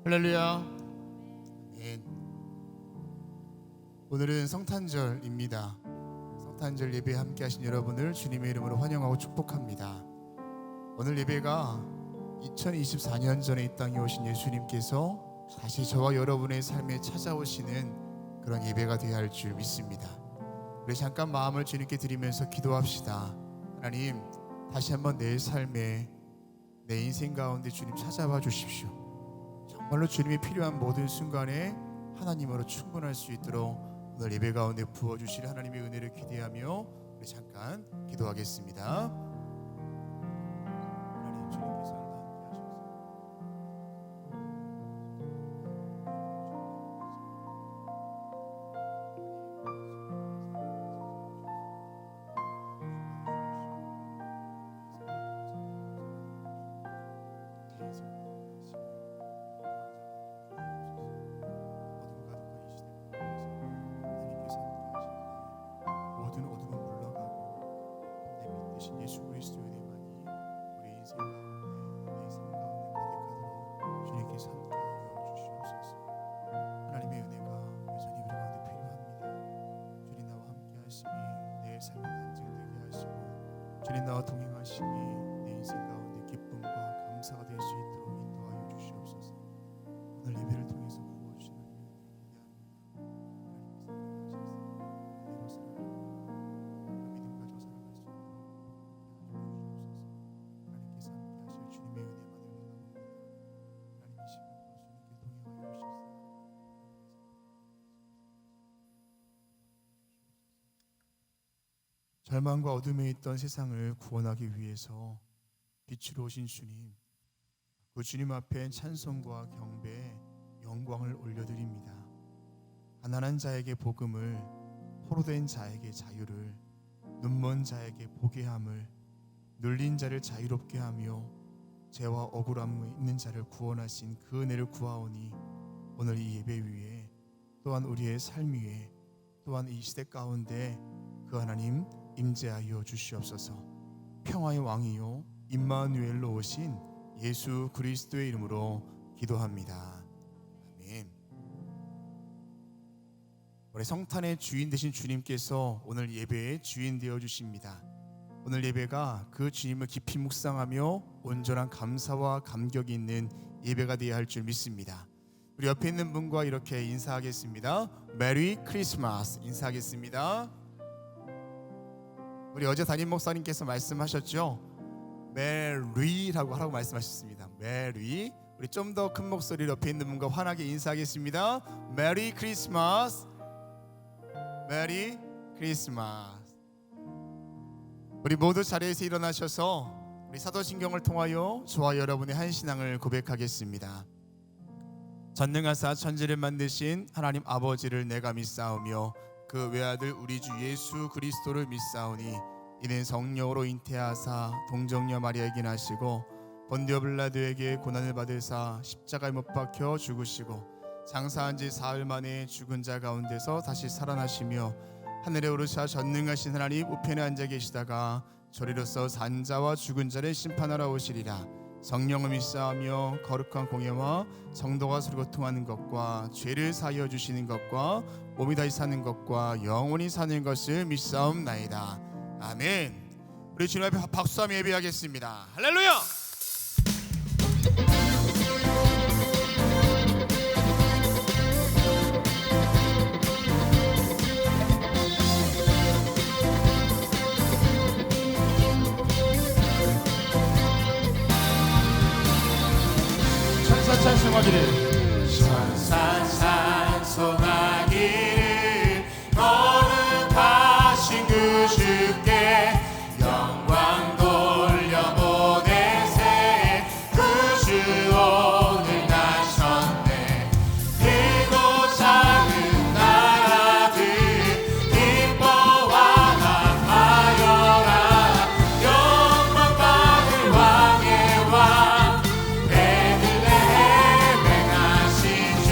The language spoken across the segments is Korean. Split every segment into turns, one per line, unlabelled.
할렐루야. 아멘. 오늘은 성탄절입니다. 성탄절 예배에 함께 하신 여러분을 주님의 이름으로 환영하고 축복합니다. 오늘 예배가 2024년 전에 이 땅에 오신 예수님께서 다시 저와 여러분의 삶에 찾아오시는 그런 예배가 되어야 할 줄 믿습니다. 우리 잠깐 마음을 주님께 드리면서 기도합시다. 하나님, 다시 한번 내 삶에, 내 인생 가운데 주님 찾아와 주십시오. 정말로 주님이 필요한 모든 순간에 하나님으로 충분할 수 있도록 오늘 예배 가운데 부어주실 하나님의 은혜를 기대하며 우리 잠깐 기도하겠습니다. 하나님, 주님께서 함께 하셔서 모든 어둠은 물러가고 내 빛 대신 예수 그리스도의 은혜만이 우리 인생 가운데, 내 삶 가운데 가득하도록 주님께서 함께하여 주시옵소서. 하나님의 은혜가 여전히 우리 가운데 필요합니다. 주님 나와 함께 하심이 내 삶에 단증되게 하시고, 주님 나와 동행하심이 내 인생 가운데 기쁨과 감사가 될 수 있도록 인도하여 주시옵소서. 오늘 예배를 통해서 부어주신 절망과 어둠에 있던 세상을 구원하기 위해서 빛으로 오신 주님, 그 주님 앞에 찬송과 경배, 영광을 올려드립니다. 가난한 자에게 복음을, 포로된 자에게 자유를, 눈먼 자에게 보게 함을, 눌린 자를 자유롭게 하며 죄와 억울함에 있는 자를 구원하신 그 은혜를 구하오니 오늘 이 예배 위에, 또한 우리의 삶 위에, 또한 이 시대 가운데 그 하나님 임재하여 주시옵소서. 평화의 왕이요 임마누엘로 오신 예수 그리스도의 이름으로 기도합니다. 아멘. 우리 성탄의 주인 되신 주님께서 오늘 예배의 주인 되어 주십니다. 오늘 예배가 그 주님을 깊이 묵상하며 온전한 감사와 감격이 있는 예배가 되어야 할 줄 믿습니다. 우리 옆에 있는 분과 이렇게 인사하겠습니다. 메리 크리스마스 인사하겠습니다. 우리 어제 담임 목사님께서 말씀하셨죠. 메리라고 하라고 말씀하셨습니다. 메리. 우리 좀 더 큰 목소리로 옆에 있는 분과 환하게 인사하겠습니다. 메리 크리스마스. 메리 크리스마스. 우리 모두 자리에서 일어나셔서 우리 사도신경을 통하여 저와 여러분의 한 신앙을 고백하겠습니다. 전능하사 천지를 만드신 하나님 아버지를 내가 믿사오며 그 외아들 우리 주 예수 그리스도를 믿사오니 이는 성령으로 잉태하사 동정녀 마리아에게 나시고 본디오 빌라도에게 고난을 받으사 십자가에 못 박혀 죽으시고 장사한 지 사흘 만에 죽은 자 가운데서 다시 살아나시며 하늘에 오르사 전능하신 하나님 우편에 앉아 계시다가 저리로서 산 자와 죽은 자를 심판하러 오시리라. 성령을 믿사하며 거룩한 공예와 정도가 서로 통하는 것과 죄를 사하여 주시는 것과 몸이 다시 사는 것과 영원히 사는 것을 믿사옵나이다. 아멘. 우리 주님 앞에 박수하며 예배하겠습니다. 할렐루야. 찬송하기를 천사 찬송하기를 거룩하신 그 주께 영광 돌려보내세. 그 주 오늘 나셨네. 크고 작은 나라들 기뻐와 감하여라. 영광 받을 왕의 왕 주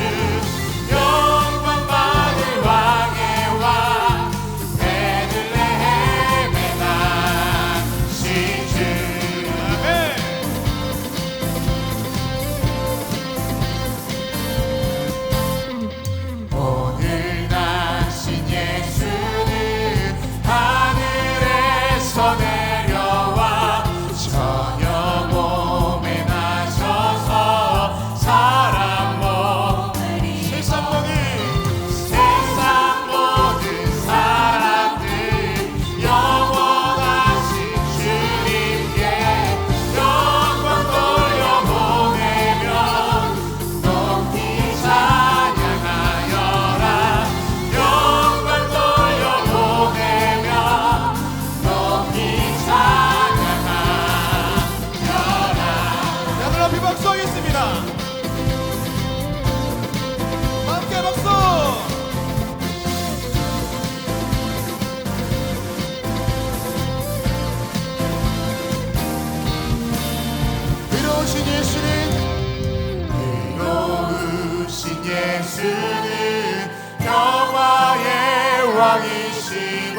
예수는 평화의 왕이시고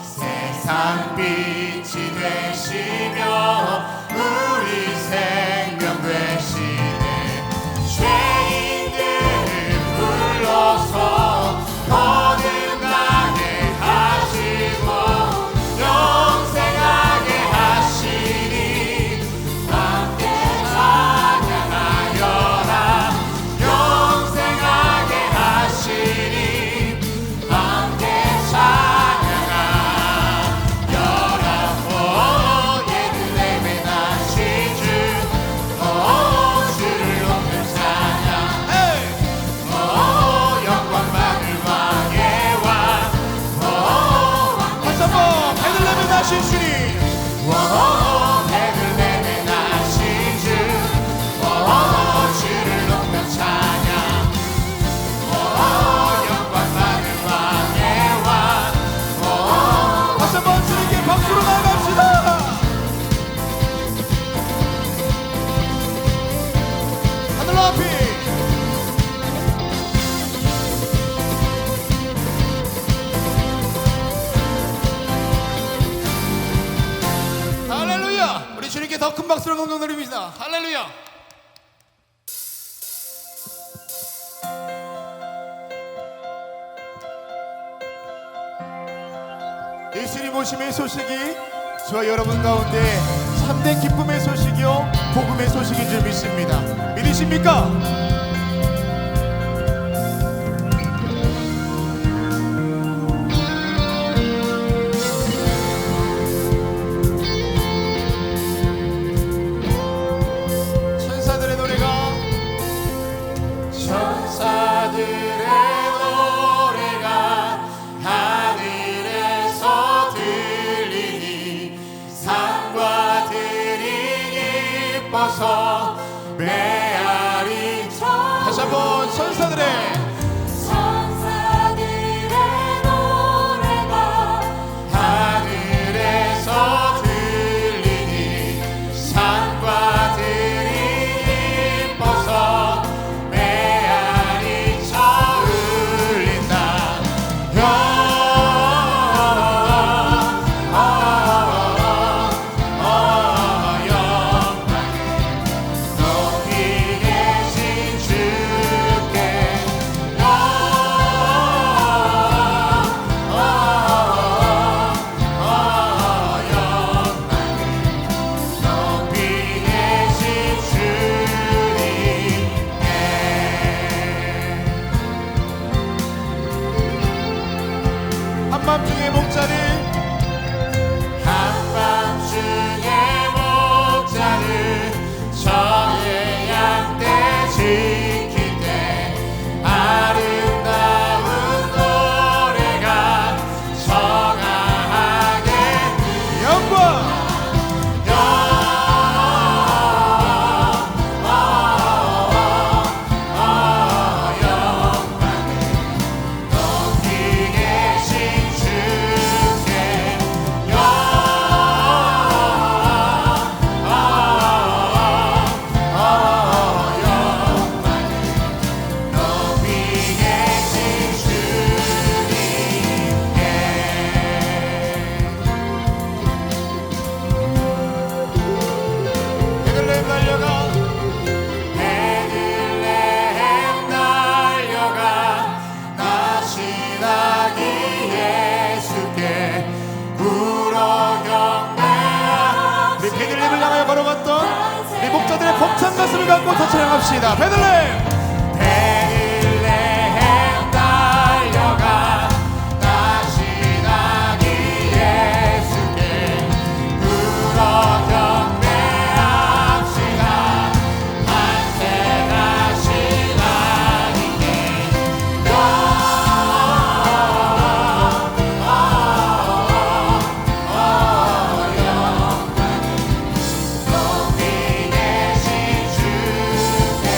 세상 빛이 되시며 우리 생명 되시네. 죄인들을 불러서 거듭나게 하시고 영생하게 하시니 함께 찬양하여라. 영생하게 하시니 함께 찬양하여라. 오 예루살렘에 나신 주, 오 주를 높여 찬양. 오 영광 받을 왕의 왕, 오 다시 한번 베들레헴에 나신 주님, 오 베들레헴에 나신 주, 오 주를 높여 찬양. 오 영광 받을 왕의 왕, 오 다시 한번 주님께 박수로 나아갑시다. 하늘 높이 할렐루야. 우리 주님께 더 큰 박수로 영광 드립니다. 할렐루야. 예수님 오심의 소식이 저와 여러분 가운데 참된 기쁨의 소식이요 복음의 소식인 줄 믿습니다. 믿으십니까? 천사들의 노래가 하늘에서 들리니 산과 들이 기뻐서 메아리. 다시 한번 천사들의 노래가 하늘에서 들리니 산과 들이 기뻐서 메아리 쳐 울린다. 한밤중의 목자를 저의 양떼 지킬 때 아름다운 노래가 청하게 영광 목자들의 벅찬 가슴을 갖고 더 찬양합시다. 베들레헴 베들레헴 달려가 다시 나기 예수께 울어 경배합시다. 만세하신 하나님께 높이 계신 주께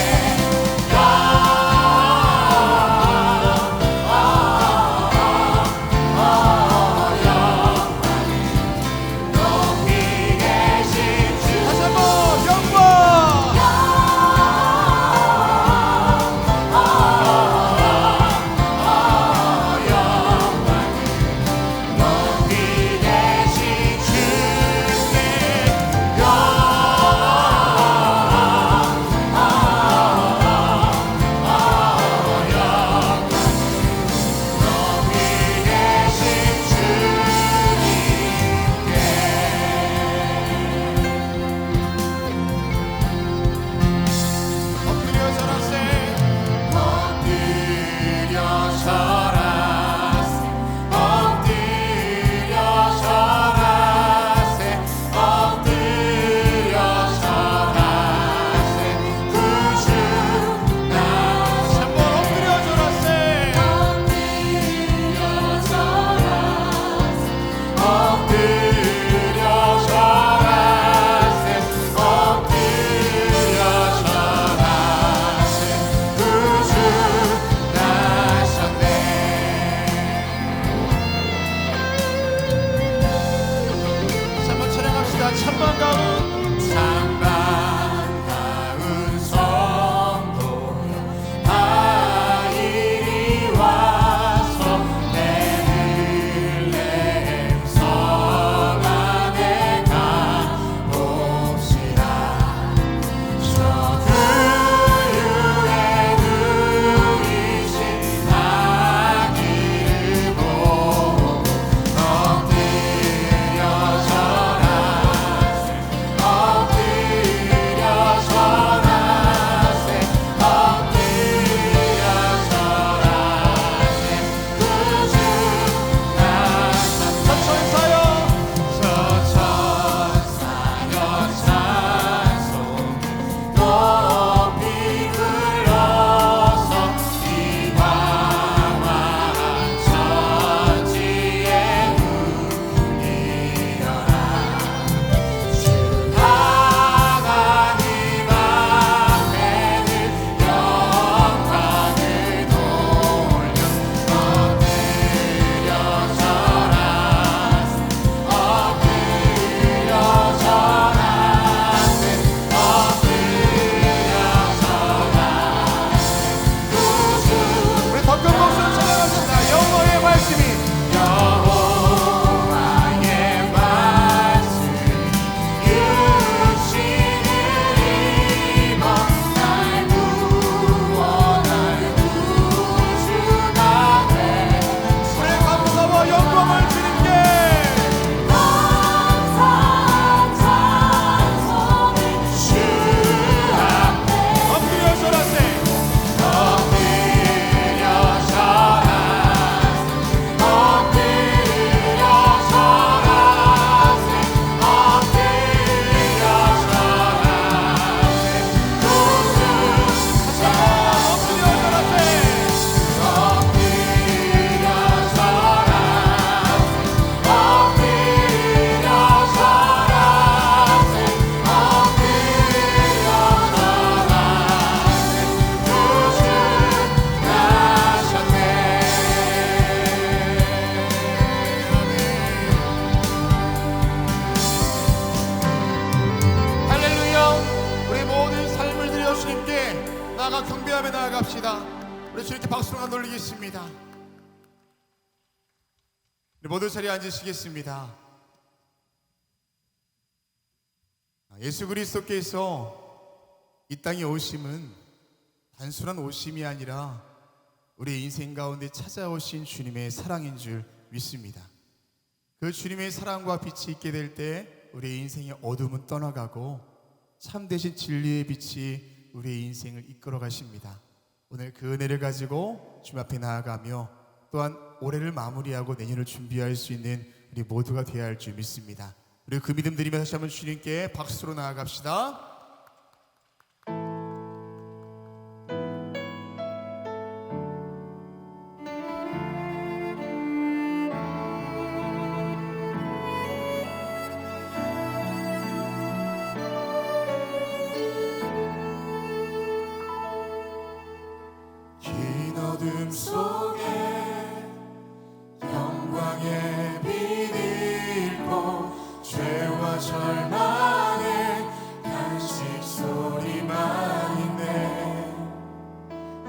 나아가 경배하며 나아갑시다. 우리 주님께 박수로 돌리겠습니다. 우리 모두 자리에 앉으시겠습니다. 예수 그리스도께서 이 땅에 오심은 단순한 오심이 아니라 우리 인생 가운데 찾아오신 주님의 사랑인 줄 믿습니다. 그 주님의 사랑과 빛이 있게 될 때 우리의 인생의 어둠은 떠나가고 참되신 진리의 빛이 우리의 인생을 이끌어 가십니다. 오늘 그 은혜를 가지고 주님 앞에 나아가며 또한 올해를 마무리하고 내년을 준비할 수 있는 우리 모두가 되어야 할 줄 믿습니다. 우리 그 믿음 드리며 다시 한번 주님께 박수로 나아갑시다. 긴 어둠 속에 영광의 빛 잃고 죄와 절망의 간식 소리만 있네.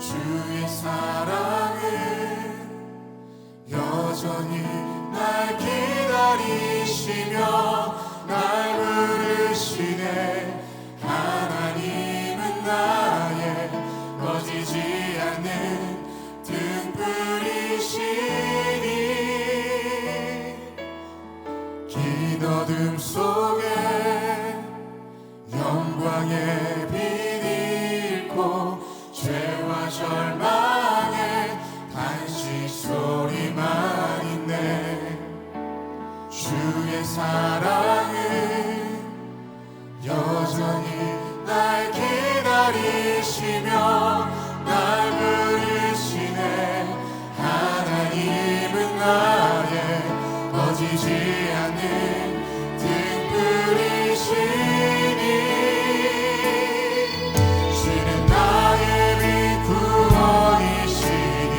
주의 사랑은 여전히 날 기다리시며 날 부르시네. 하나님은 나의 꺼지지 않는 등불이시니 긴 어둠 속에 영광의 빛 잃고 죄와 절망의 단식 소리만 있네. 주의 사랑은 여전히 날 기다리시며 날 부르시네. 하나님은 나의 꺼지지 않는 등불이시니 주는 나의 빛 구원이시니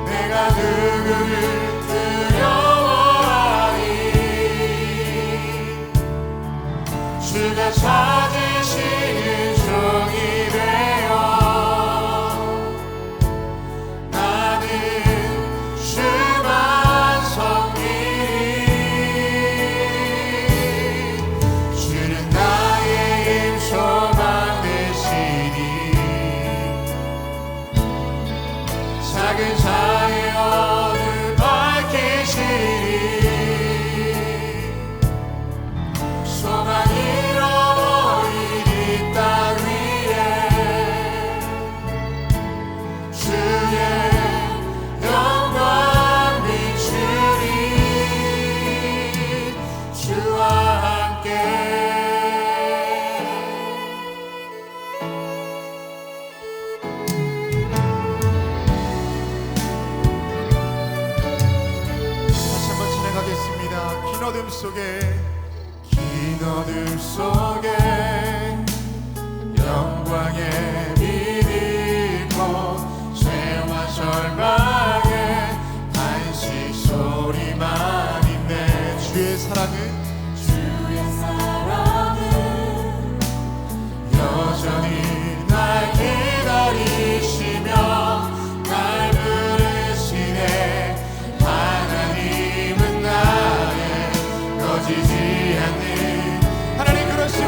내가 누구를 두려워하리. 주가 찾으시는 종이 되어 나는 주만 섬기리. 주는 나의 힘 소망 되시니 작은 자의 어둠 밝히시리. 소망 잃어버린 이 땅 위에 주의 영광 비추리. 주와 함께 다시 한번 진행하겠습니다. 긴 어둠 속에 긴 어둠 속에 영광의 빛 잃고 죄와 절망의 단식 소리만 있네. 주의 사랑은 여전히 날 기다리시며 날 부르시네. 하나님은 나의 꺼지지 않는 하나님 그러시오.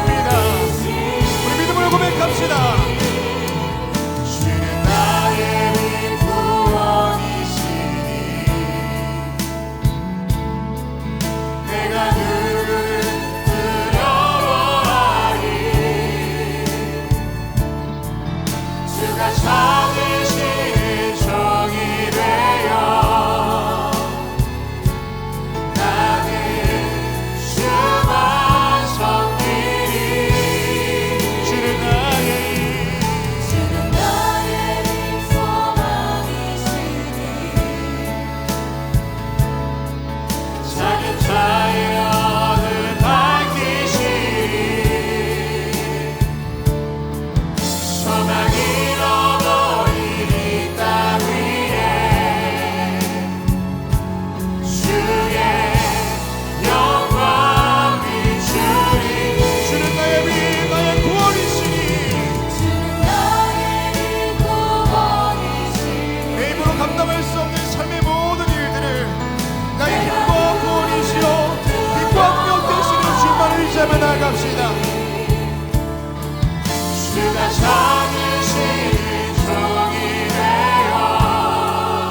주가 찾으시는 종이 되어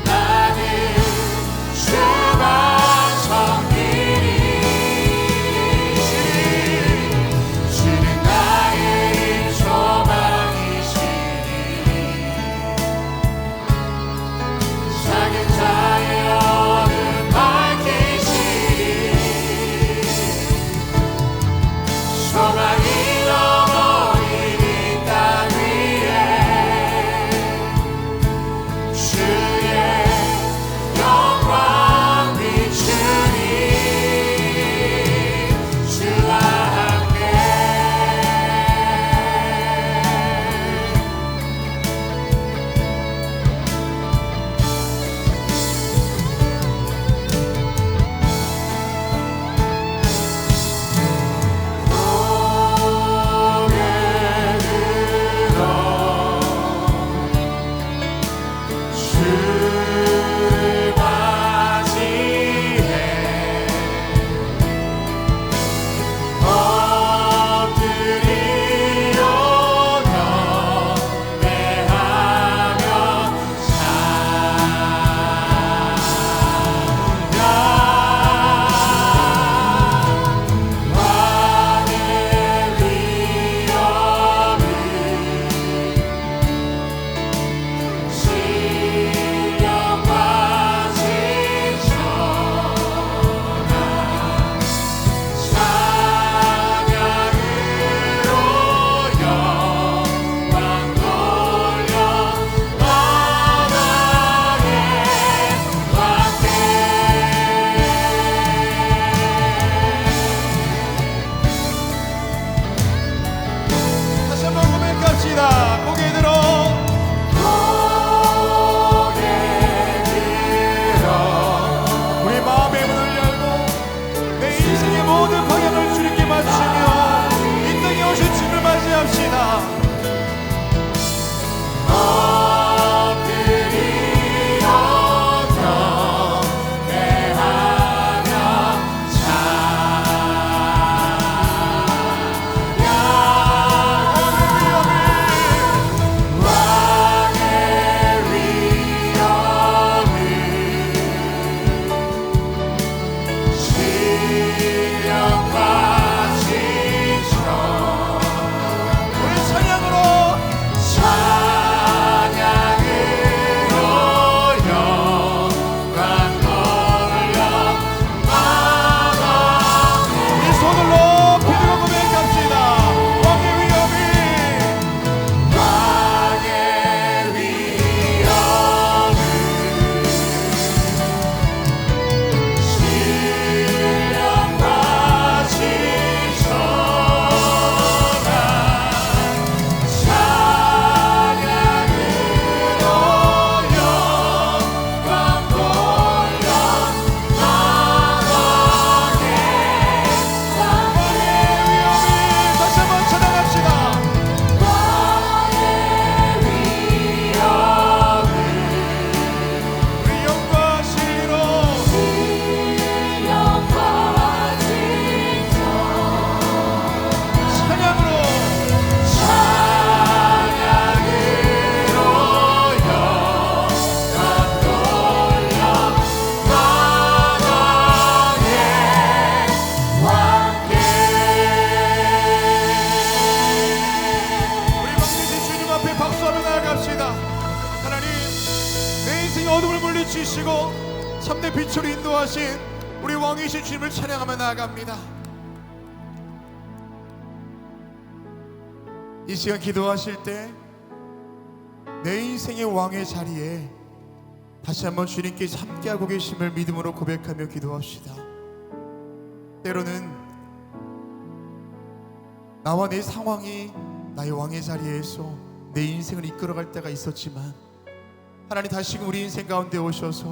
나는 주만 섬기리. 주는 나의 소망이시니 작은 자의 어둠 밝히시리. 소망이 넘어진 이 땅 위에 주의 영광 비추리. 주와 함께 고개 들어 주를 맞이해 엎드리려 경배하며 왕의 위엄을 신령과 지천하 찬양으로 영광 돌려 나라의 왕께 다시 한번 고백합시다. 고개 들어 고개 들어 우리 마음의 문을 열고 내 인생의 모든 방향을 주님께 맞추며 이 땅에 오신 주님을 맞이합시다. 엎드리려 경배하며 왕의 위엄을 신령과 지천하 우리 찬양으로 영광 돌려 나라의 이 손을 높이 들어 고백합시다. 왕의 위엄이 신령과 지천하 찬양으로 영광 돌려 나라의 왕의 위엄이 다시 한번 찬양합시다. 왕의 위엄을 우리 영광하시리로 찬양으로 영광 돌려 나라의 왕께 우리 왕이신 주님 앞에 박수하며 나아갑시다. 하나님 내 인생의 어둠을 물리치시고 참된 빛으로 인도하신 우리 왕이신 주님을 찬양하며 나아갑니다. 이 시간 기도하실 때 내 인생의 왕의 자리에 다시 한번 주님께 함께하고 계심을 믿음으로 고백하며 기도합시다. 때로는 나와 내 상황이 나의 왕의 자리에서 내 인생을 이끌어갈 때가 있었지만 하나님 다시금 우리 인생 가운데 오셔서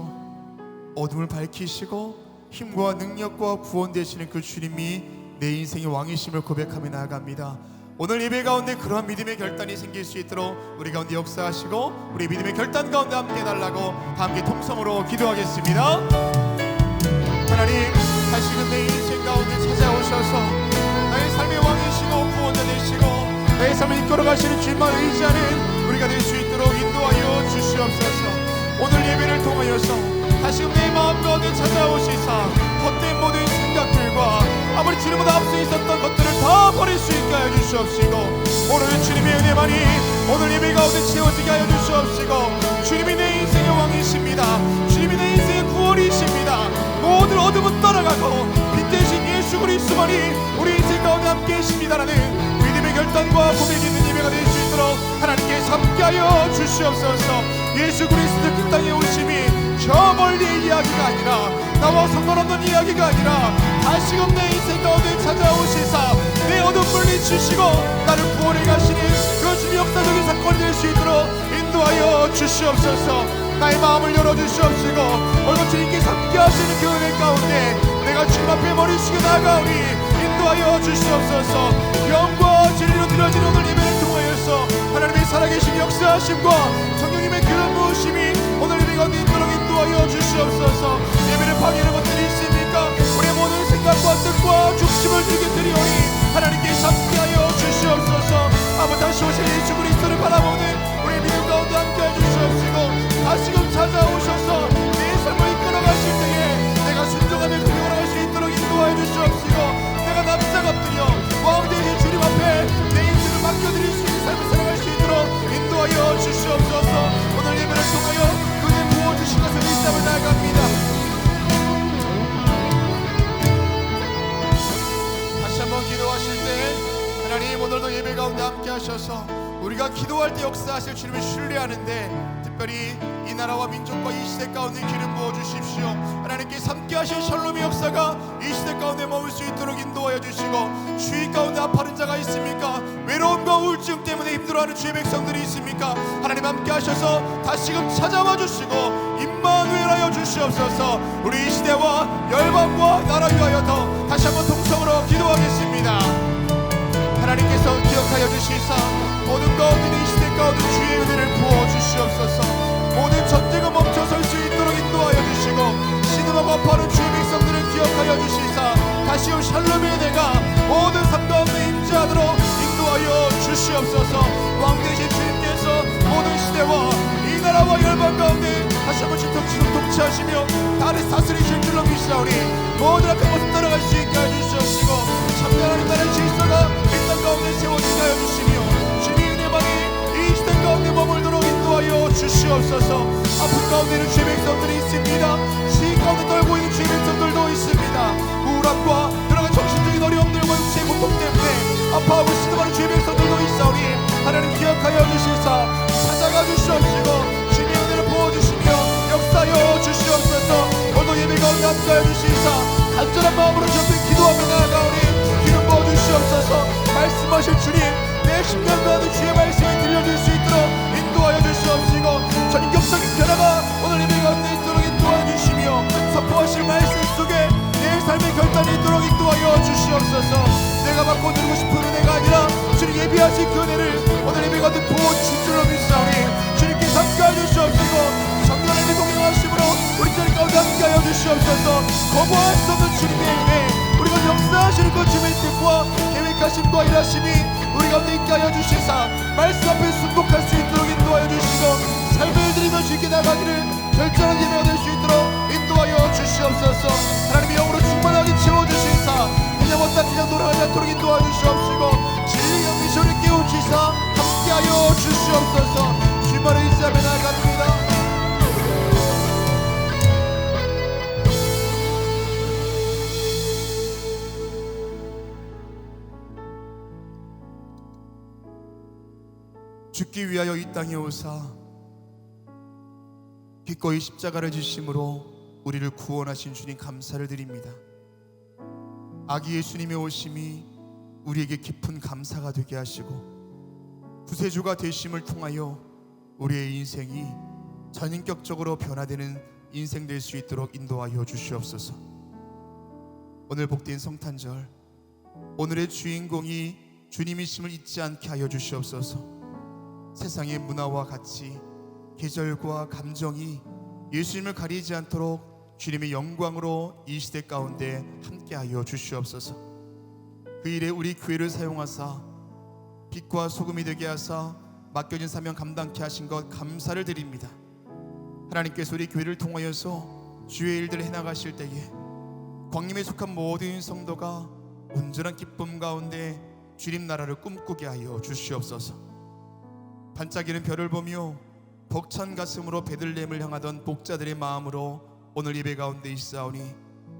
어둠을 밝히시고 힘과 능력과 구원 되시는 그 주님이 내 인생의 왕이심을 고백하며 나아갑니다. 오늘 예배 가운데 그러한 믿음의 결단이 생길 수 있도록 우리 가운데 역사하시고 우리 믿음의 결단 가운데 함께 달라고 다 함께 통성으로 기도하겠습니다. 하나님 다시금 내 인생 가운데 찾아오셔서 나의 삶의 왕이시고 구원자 되시고 걸어가시는 주님만 의지하는 우리가 될 수 있도록 인도하여 주시옵소서. 오늘 예배를 통하여서 다시금 내 마음 가운데 찾아오시사 헛된 모든 생각들과 아무리 주님보다 앞서 있었던 것들을 다 버릴 수 있게 하여 주시옵시고, 오늘 주님의 은혜만이 오늘 예배 가운데 채워지게 하여 주시옵시고, 주님이 내 인생의 왕이십니다. 주님이 내 인생의 구원이십니다. 모든 어둠은 떠나가고 빛 대신 예수 그리스도만이 우리 인생 가운데 함께 계십니다라는 믿음의 결단과 고백이 있는 예배가 될 수 있도록 하나님께서 함께하여 주시옵소서. 예수 그리스도 그 땅에 오심이 저 멀리의 이야기가 아니라, 나와 상관없는 이야기가 아니라 다시금 내 인생 가운데 찾아오시사 내 어둠 물리치시고 나를 구원해 가시는 그 주님의 역사적인 사건이 될 수 있도록 인도하여 주시옵소서. 나의 마음을 열어주시옵시고, 오늘 주님께서 함께 하시는 그 은혜 가운데 내가 주님 앞에 머리 숙여 나아가오니 인도하여 주시옵소서. 영과 진리로 드려진 오늘 예배를 통하여서 하나님의 살아계신 역사하심과 성령님의 그 무심이 오늘 예배 가운데 있도록 인도하여 주시옵소서. 예배를 방해하는 것들이 있습니까? 우리의 모든 생각과 뜻과 중심을 들게 드리오니 하나님께서 함께하여 주시옵소서. 아버지, 다시 오실 예수 그리스도를 바라보는 우리 믿음 가운데 함께해 주시옵시고, 다시금 찾아오셔서 내 삶을 이끌어가실 때에 내가 순종하며 그를 걸어갈 수 있도록 인도하여 주시옵시고, 내가 납작 엎드려 마음대로 주님 앞에 내 인생을 맡겨드릴 수 있는 삶을 살아갈 수 있도록 인도하여 주시옵소서. 오늘 예배를 통하여 그의 부어주신 것을 믿음을 나아갑니다. 다시 한번 기도하실 때 하나님, 오늘도 예배 가운데 함께 하셔서 우리가 기도할 때 역사하실 주님을 신뢰하는데 특별히 이 나라와 민족과 이 시대 가운데 기름 부어주십시오. 하나님께서 함께 하신 샬롬의 역사가 이 시대 가운데 머물 수 있도록 인도하여 주시고, 주의 가운데 아파하는 자가 있습니까? 외로움과 우울증 때문에 힘들어하는 주의 백성들이 있습니까? 하나님 함께 하셔서 다시금 찾아와 주시고 임마누엘하여 주시옵소서. 우리 이 시대와 열방과 나라 위하여 더 다시 한번 통성으로 기도하겠습니다. 하나님께서 기억하여 주시사 모든 가운데 이 시대 가운데 주의 은혜를 부어 주시옵소서. 모든 전쟁을 멈춰설 수 있도록 인도하여 주시고, 신음하고 아파하는 주의 백성들을 기억하여 주시사 다시 온 샬롬의 은혜가 모든 삶 가운데 임재하도록 인도하여 주시옵소서. 왕 되신 주님께서 모든 시대와 이 나라와 열방 가운데 다시 한번 진통치로 통치하시며 나를 다스리실 줄로 믿사오니 모든 악한 것을 따라갈 수 있게 해주시옵시고, 참여하는 나라의 질서가 이 땅 가운데 세워지게 하여 주시며 주님의 은혜만이 이 시대 가운데 머물도록 인도하여 주시옵소서. 아픈 가운데는 주의 백성들이 있습니다. 주의 가운데 떨고 있는 주의 백성들도 있습니다. 우울함과 여러가지 정신적인 어려움들과 육체의 고통 때문에 아파하고 신음하는 주의 백성들도 있사오니 하나님 기억하여 주시사 찾아가 주시옵시고 주님의 은혜를 부어주시며 역사하여 주시옵소서. 오늘 예배 가운데 함께하여 주시사 간절한 마음으로 주 앞에 기도하며 나아가오니 기름 부어주시옵소서. 말씀하실 주님, 내 심령 가운데 주의 말씀을 들려줄 수 있도록 인도하여 주시옵시고, 전격적인 변화가 오늘 예배 가운데 있도록 인도하여 주시며 선포하실 말씀 속에 내 삶의 결단이 있도록 인도하여 주시옵소서. 내가 받고 누리고 싶은 은혜가 아니라 주님 예비하신 그 은혜를 오늘 예배 가운데 부어주실 줄로 믿사오니 주님께서 함께하여 주시옵시고, 성령의 동행하심으로 우리 자리 가운데 함께하여 주시옵소서. 거부할 수 없는 주님의 은혜, 우리가 역사하시는 그 주님의 뜻과 계획하심과 일하심이 우리 가운데 있게 하여 주시사 말씀 앞에 순복할 수 있도록 인도하여 주시고, 삶을 드리며 주께 나가기를 결정한 예배가 될 수 있도록 인도하여 주시옵소서. 하나님의 영으로 충만하게 채워주시사 그냥 왔다 그냥 돌아가지 않도록 인도하여 주시옵시고, 진리의 미소를 깨우치사 함께하여 주시옵소서. 주님만을 의지하며 나아갑니다. 죽기 위하여 이 땅에 오사 기꺼이 십자가를 지심으로 우리를 구원하신 주님 감사를 드립니다. 아기 예수님의 오심이 우리에게 깊은 감사가 되게 하시고 구세주가 되심을 통하여 우리의 인생이 전인격적으로 변화되는 인생 될 수 있도록 인도하여 주시옵소서. 오늘 복된 성탄절, 오늘의 주인공이 주님이심을 잊지 않게 하여 주시옵소서. 세상의 문화와 가치, 계절과 감정이 예수님을 가리지 않도록 주님의 영광으로 이 시대 가운데 함께하여 주시옵소서. 그 일에 우리 교회를 사용하사 빛과 소금이 되게 하사 맡겨진 사명 감당케 하신 것 감사를 드립니다. 하나님께서 우리 교회를 통하여서 주의 일들을 해나가실 때에 광림에 속한 모든 성도가 온전한 기쁨 가운데 주님 나라를 꿈꾸게 하여 주시옵소서. 반짝이는 별을 보며 벅찬 가슴으로 베들레헴을 향하던 복자들의 마음으로 오늘 예배 가운데 있사오니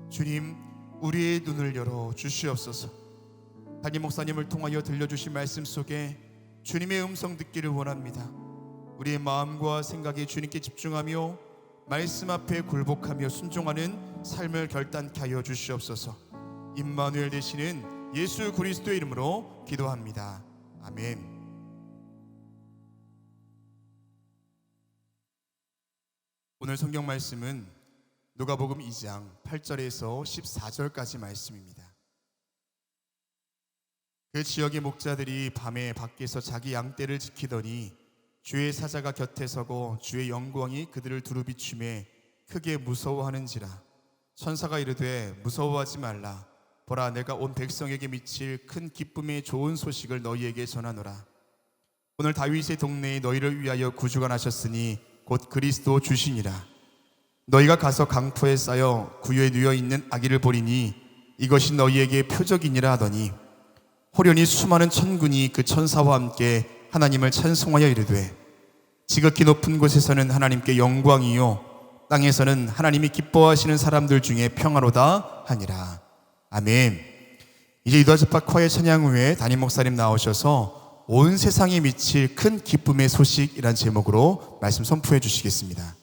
주님 우리의 눈을 열어 주시옵소서. 담임 목사님을 통하여 들려주신 말씀 속에 주님의 음성 듣기를 원합니다. 우리의 마음과 생각이 주님께 집중하며 말씀 앞에 굴복하며 순종하는 삶을 결단케 하여 주시옵소서. 임마누엘 되시는 예수 그리스도의 이름으로 기도합니다. 아멘. 오늘 성경 말씀은 누가복음 2장 8절에서 14절까지 말씀입니다. 그 지역의 목자들이 밤에 밖에서 자기 양떼를 지키더니 주의 사자가 곁에 서고 주의 영광이 그들을 두루 비추매 크게 무서워하는지라. 천사가 이르되 무서워하지 말라. 보라, 내가 온 백성에게 미칠 큰 기쁨의 좋은 소식을 너희에게 전하노라. 오늘 다윗의 동네에 너희를 위하여 구주가 나셨으니 곧 그리스도 주시니라. 너희가 가서 강포에 쌓여 구유에 누워 있는 아기를 보리니 이것이 너희에게 표적이니라 하더니 호련히 수많은 천군이 그 천사와 함께 하나님을 찬송하여 이르되 지극히 높은 곳에서는 하나님께 영광이요 땅에서는 하나님이 기뻐하시는 사람들 중에 평화로다 하니라. 아멘. 이제 유다지파과의 찬양 후에 담임 목사님 나오셔서 온 세상에 미칠 큰 기쁨의 소식이란 제목으로 말씀 선포해 주시겠습니다.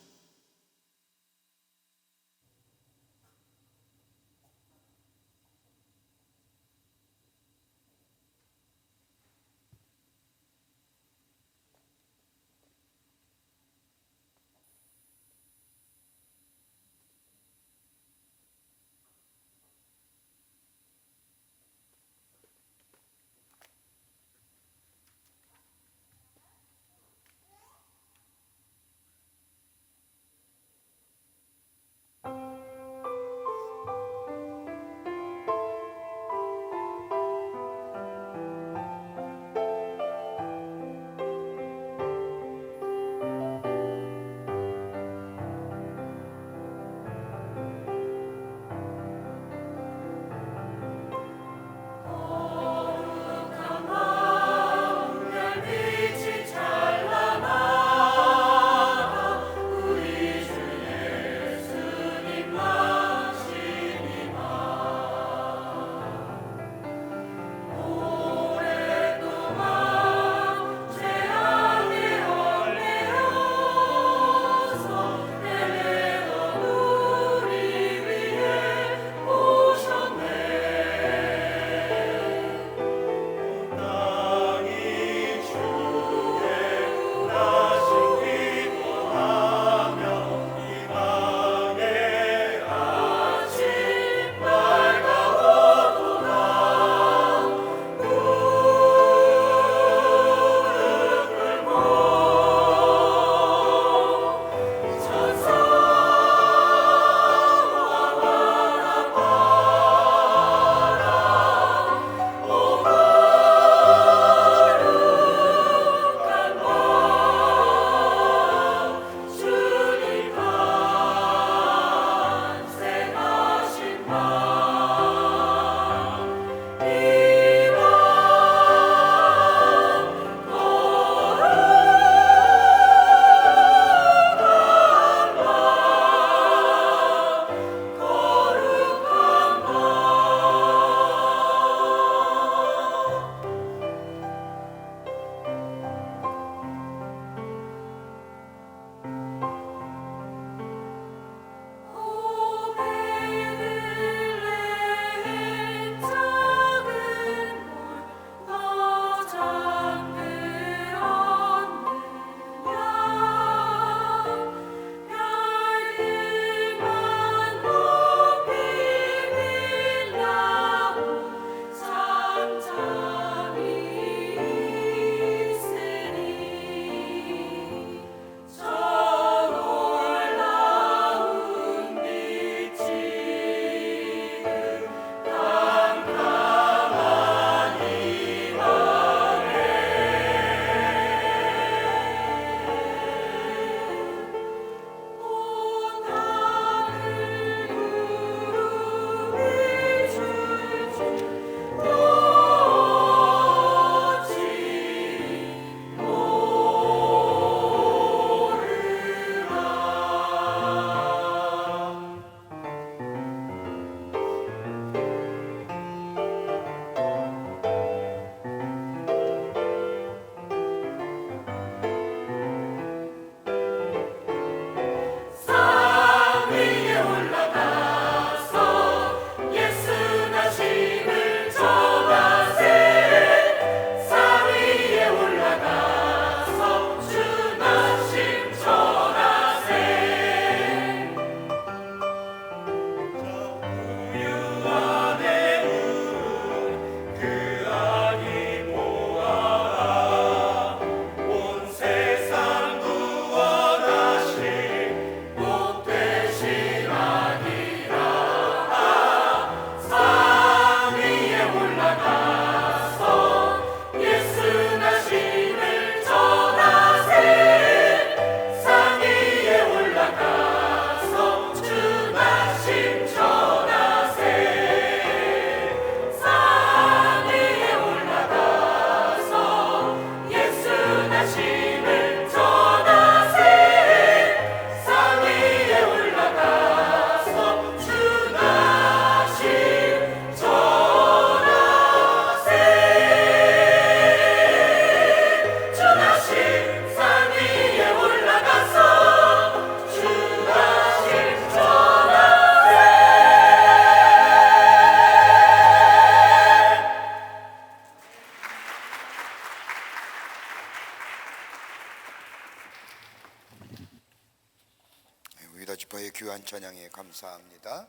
지파의 귀한 찬양에 감사합니다.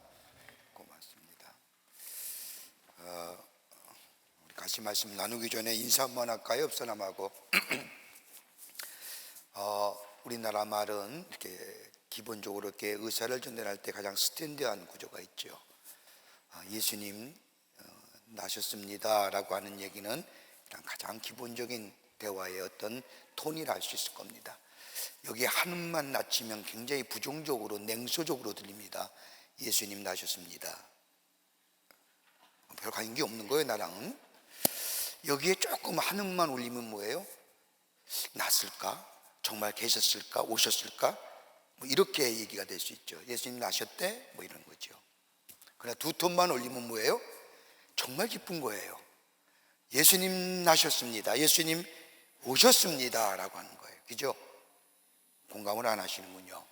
고맙습니다. 우리 같이 말씀 나누기 전에 인사 한번 할까요? 없어남하고 우리나라 말은 이렇게 기본적으로 이렇게 의사를 전달할 때 가장 스탠드한 구조가 있죠. 예수님 나셨습니다라고 하는 얘기는 가장 기본적인 대화의 어떤 톤이라 할 수 있을 겁니다. 여기 한음만 낮추면 굉장히 부정적으로 냉소적으로 들립니다. 예수님 나셨습니다. 별 관계 없는 거예요, 나랑은. 여기에 조금 한음만 올리면 뭐예요? 났을까? 정말 계셨을까? 오셨을까? 뭐 이렇게 얘기가 될 수 있죠. 예수님 나셨대? 뭐 이런 거죠. 그러나 두 톤만 올리면 뭐예요? 정말 기쁜 거예요. 예수님 나셨습니다. 예수님 오셨습니다. 라고 하는 거예요. 그죠? 공감을 안 하시는군요.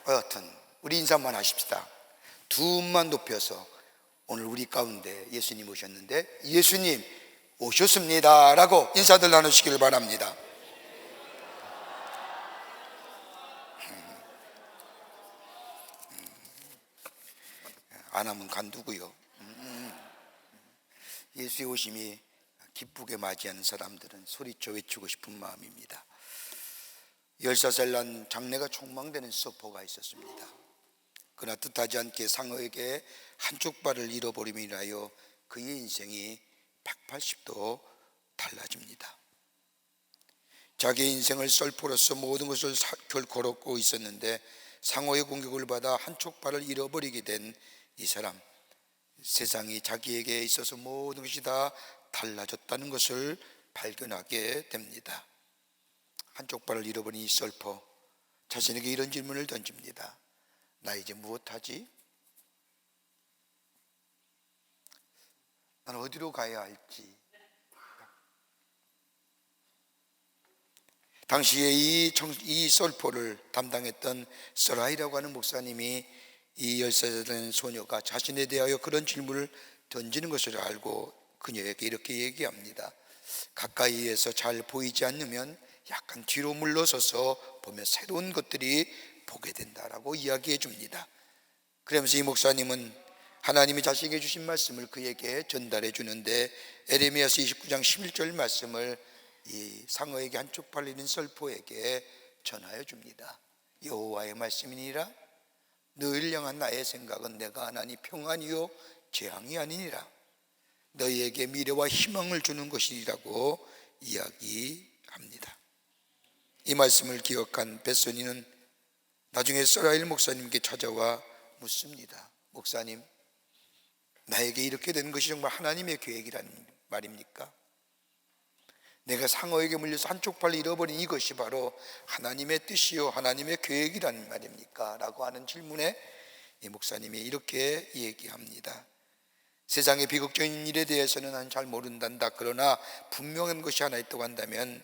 여하튼 우리 인사만 하십시다. 두 음만 높여서 오늘 우리 가운데 예수님 오셨는데 예수님 오셨습니다 라고 인사들 나누시기를 바랍니다. 안 하면 간두고요. 예수의 오심이 기쁘게 맞이하는 사람들은 소리쳐 외치고 싶은 마음입니다. 14살 난 장래가 촉망되는 서포가 있었습니다. 그러나 뜻하지 않게 상어에게 한쪽 발을 잃어버림이 인하여 그의 인생이 180도 달라집니다. 자기의 인생을 썰포로서 모든 것을 걸었고 있었는데 상어의 공격을 받아 한쪽 발을 잃어버리게 된 이 사람, 세상이 자기에게 있어서 모든 것이 다 달라졌다는 것을 발견하게 됩니다. 한쪽 발을 잃어버린 이 썰포, 자신에게 이런 질문을 던집니다. 나 이제 무엇하지? 난 어디로 가야 할지. 당시에 이 썰포를 담당했던 서라이라고 하는 목사님이 이 10살 된 소녀가 자신에 대하여 그런 질문을 던지는 것을 알고 그녀에게 이렇게 얘기합니다. 가까이에서 잘 보이지 않으면 약간 뒤로 물러서서 보면 새로운 것들이 보게 된다라고 이야기해 줍니다. 그러면서 이 목사님은 하나님이 자신에게 주신 말씀을 그에게 전달해 주는데 에레미야서 29장 11절 말씀을 이 상어에게 한쪽 팔리는 썰포에게 전하여 줍니다. 여호와의 말씀이니라. 너희를 향한 나의 생각은 내가 하나니 평안이요 재앙이 아니니라. 너희에게 미래와 희망을 주는 것이라고 이야기합니다. 이 말씀을 기억한 벳소니는 나중에 서라일 목사님께 찾아와 묻습니다. 목사님, 나에게 이렇게 된 것이 정말 하나님의 계획이란 말입니까? 내가 상어에게 물려서 한쪽 발을 잃어버린 이것이 바로 하나님의 뜻이요 하나님의 계획이란 말입니까? 라고 하는 질문에 이 목사님이 이렇게 얘기합니다. 세상의 비극적인 일에 대해서는 난 잘 모른단다. 그러나 분명한 것이 하나 있다고 한다면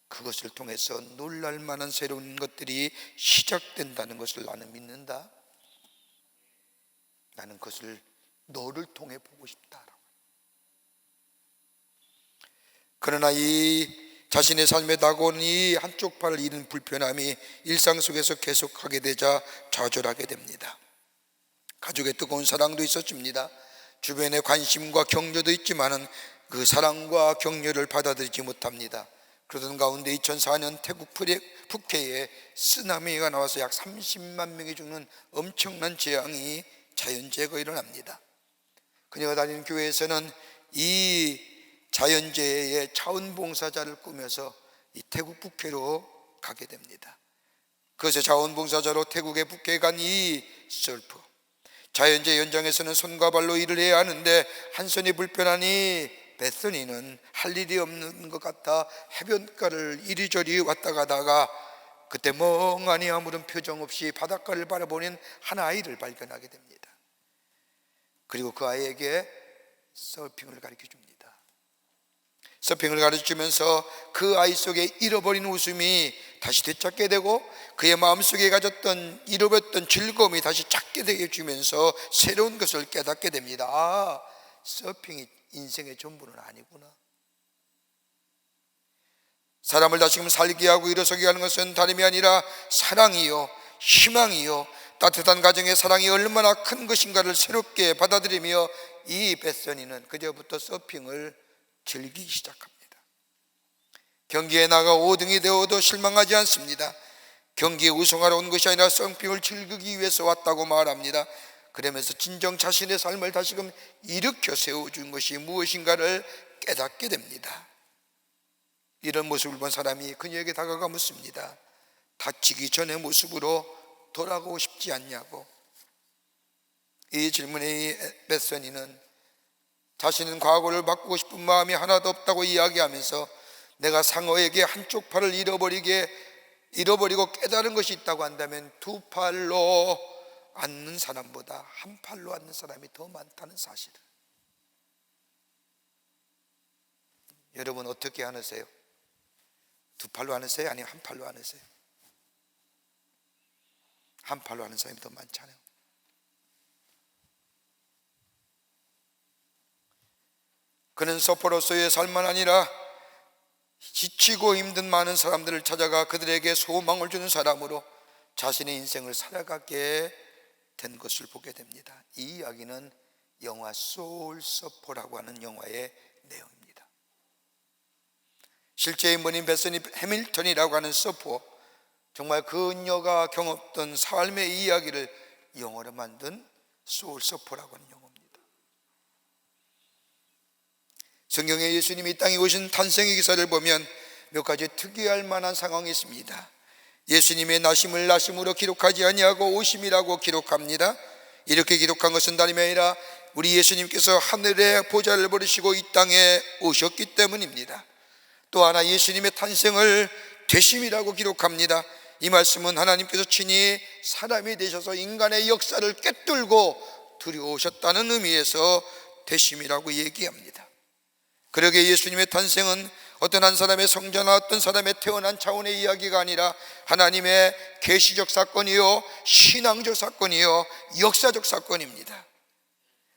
그것을 통해서 놀랄 만한 새로운 것들이 시작된다는 것을 나는 믿는다. 나는 그것을 너를 통해 보고 싶다. 그러나 이 자신의 삶에 다가온 이 한쪽 팔을 잃은 불편함이 일상 속에서 계속하게 되자 좌절하게 됩니다. 가족의 뜨거운 사랑도 있었습니다. 주변의 관심과 격려도 있지만은 그 사랑과 격려를 받아들이지 못합니다. 그러던 가운데 2004년 태국 푸켓에 쓰나미가 나와서 약 30만 명이 죽는 엄청난 재앙이 자연재해가 일어납니다. 그녀가 다니는 교회에서는 이 자연재해의 자원봉사자를 꾸며서 이 태국 푸켓으로 가게 됩니다. 그래서 자원봉사자로 태국의 푸켓에 간 이 썰프, 자연재해 현장에서는 손과 발로 일을 해야 하는데 한 손이 불편하니 베서니는 할 일이 없는 것 같아 해변가를 이리저리 왔다 가다가 그때 멍하니 아무런 표정 없이 바닷가를 바라보는 한 아이를 발견하게 됩니다. 그리고 그 아이에게 서핑을 가르쳐 줍니다. 서핑을 가르치면서 그 아이 속에 잃어버린 웃음이 다시 되찾게 되고 그의 마음속에 가졌던 잃어버렸던 즐거움이 다시 찾게 되어주면서 새로운 것을 깨닫게 됩니다. 아, 서핑이 인생의 전부는 아니구나. 사람을 다시금 살게 하고 일어서게 하는 것은 다름이 아니라 사랑이요 희망이요 따뜻한 가정의 사랑이 얼마나 큰 것인가를 새롭게 받아들이며 이 벳서니는 그제부터 서핑을 즐기기 시작합니다. 경기에 나가 5등이 되어도 실망하지 않습니다. 경기에 우승하러 온 것이 아니라 서핑을 즐기기 위해서 왔다고 말합니다. 그러면서 진정 자신의 삶을 다시금 일으켜 세워준 것이 무엇인가를 깨닫게 됩니다. 이런 모습을 본 사람이 그녀에게 다가가 묻습니다. 다치기 전의 모습으로 돌아가고 싶지 않냐고. 이 질문에 이 벳서니는 자신은 과거를 바꾸고 싶은 마음이 하나도 없다고 이야기하면서 내가 상어에게 한쪽 팔을 잃어버리고 깨달은 것이 있다고 한다면 두 팔로 앉는 사람보다 한 팔로 앉는 사람이 더 많다는 사실을. 여러분 어떻게 하세요? 두 팔로 하세요? 아니면 한 팔로 하세요? 한 팔로 하는 사람이 더 많잖아요. 그는 서포로서의 삶만 아니라 지치고 힘든 많은 사람들을 찾아가 그들에게 소망을 주는 사람으로 자신의 인생을 살아가게 된 것을 보게 됩니다. 이 이야기는 영화 소울 서퍼라고 하는 영화의 내용입니다. 실제 인물인 베서니 해밀턴이라고 하는 서퍼, 정말 그녀가 경험했던 삶의 이야기를 영어로 만든 소울 서퍼라고 하는 영화입니다. 성경에 예수님이 이 땅에 오신 탄생의 기사를 보면 몇 가지 특이할 만한 상황이 있습니다. 예수님의 나심을 나심으로 기록하지 아니하고 오심이라고 기록합니다. 이렇게 기록한 것은 다름이 아니라 우리 예수님께서 하늘의 보좌를 버리시고 이 땅에 오셨기 때문입니다. 또 하나 예수님의 탄생을 되심이라고 기록합니다. 이 말씀은 하나님께서 친히 사람이 되셔서 인간의 역사를 꿰뚫고 들여오셨다는 의미에서 되심이라고 얘기합니다. 그러게 예수님의 탄생은 어떤 한 사람의 성자나 어떤 사람의 태어난 차원의 이야기가 아니라 하나님의 계시적 사건이요 신앙적 사건이요 역사적 사건입니다.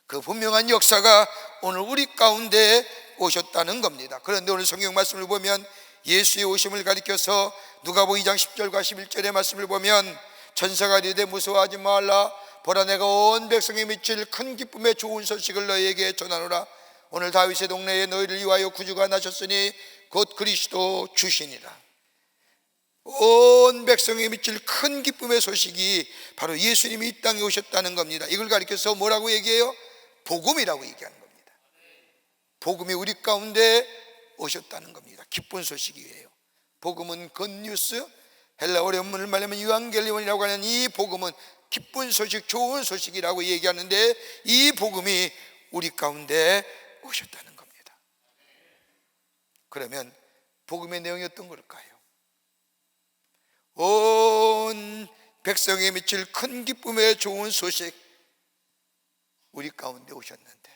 그 분명한 역사가 오늘 우리 가운데 오셨다는 겁니다. 그런데 오늘 성경 말씀을 보면 예수의 오심을 가리켜서 누가복음 2장 10절과 11절의 말씀을 보면 천사가 이르되 무서워하지 말라 보라 내가 온 백성에 미칠 큰 기쁨의 좋은 소식을 너희에게 전하노라. 오늘 다윗의 동네에 너희를 위하여 구주가 나셨으니 곧 그리스도 주시니라. 온 백성에 미칠 큰 기쁨의 소식이 바로 예수님이 이 땅에 오셨다는 겁니다. 이걸 가리켜서 뭐라고 얘기해요? 복음이라고 얘기하는 겁니다. 복음이 우리 가운데 오셨다는 겁니다. 기쁜 소식이에요. 복음은 굿뉴스, 헬라어 원문을 말하면 유앙겔리온이라고 하는 이 복음은 기쁜 소식, 좋은 소식이라고 얘기하는데 이 복음이 우리 가운데 오셨다는 겁니다. 그러면 복음의 내용이 어떤 걸까요? 온 백성에 미칠 큰 기쁨의 좋은 소식, 우리 가운데 오셨는데,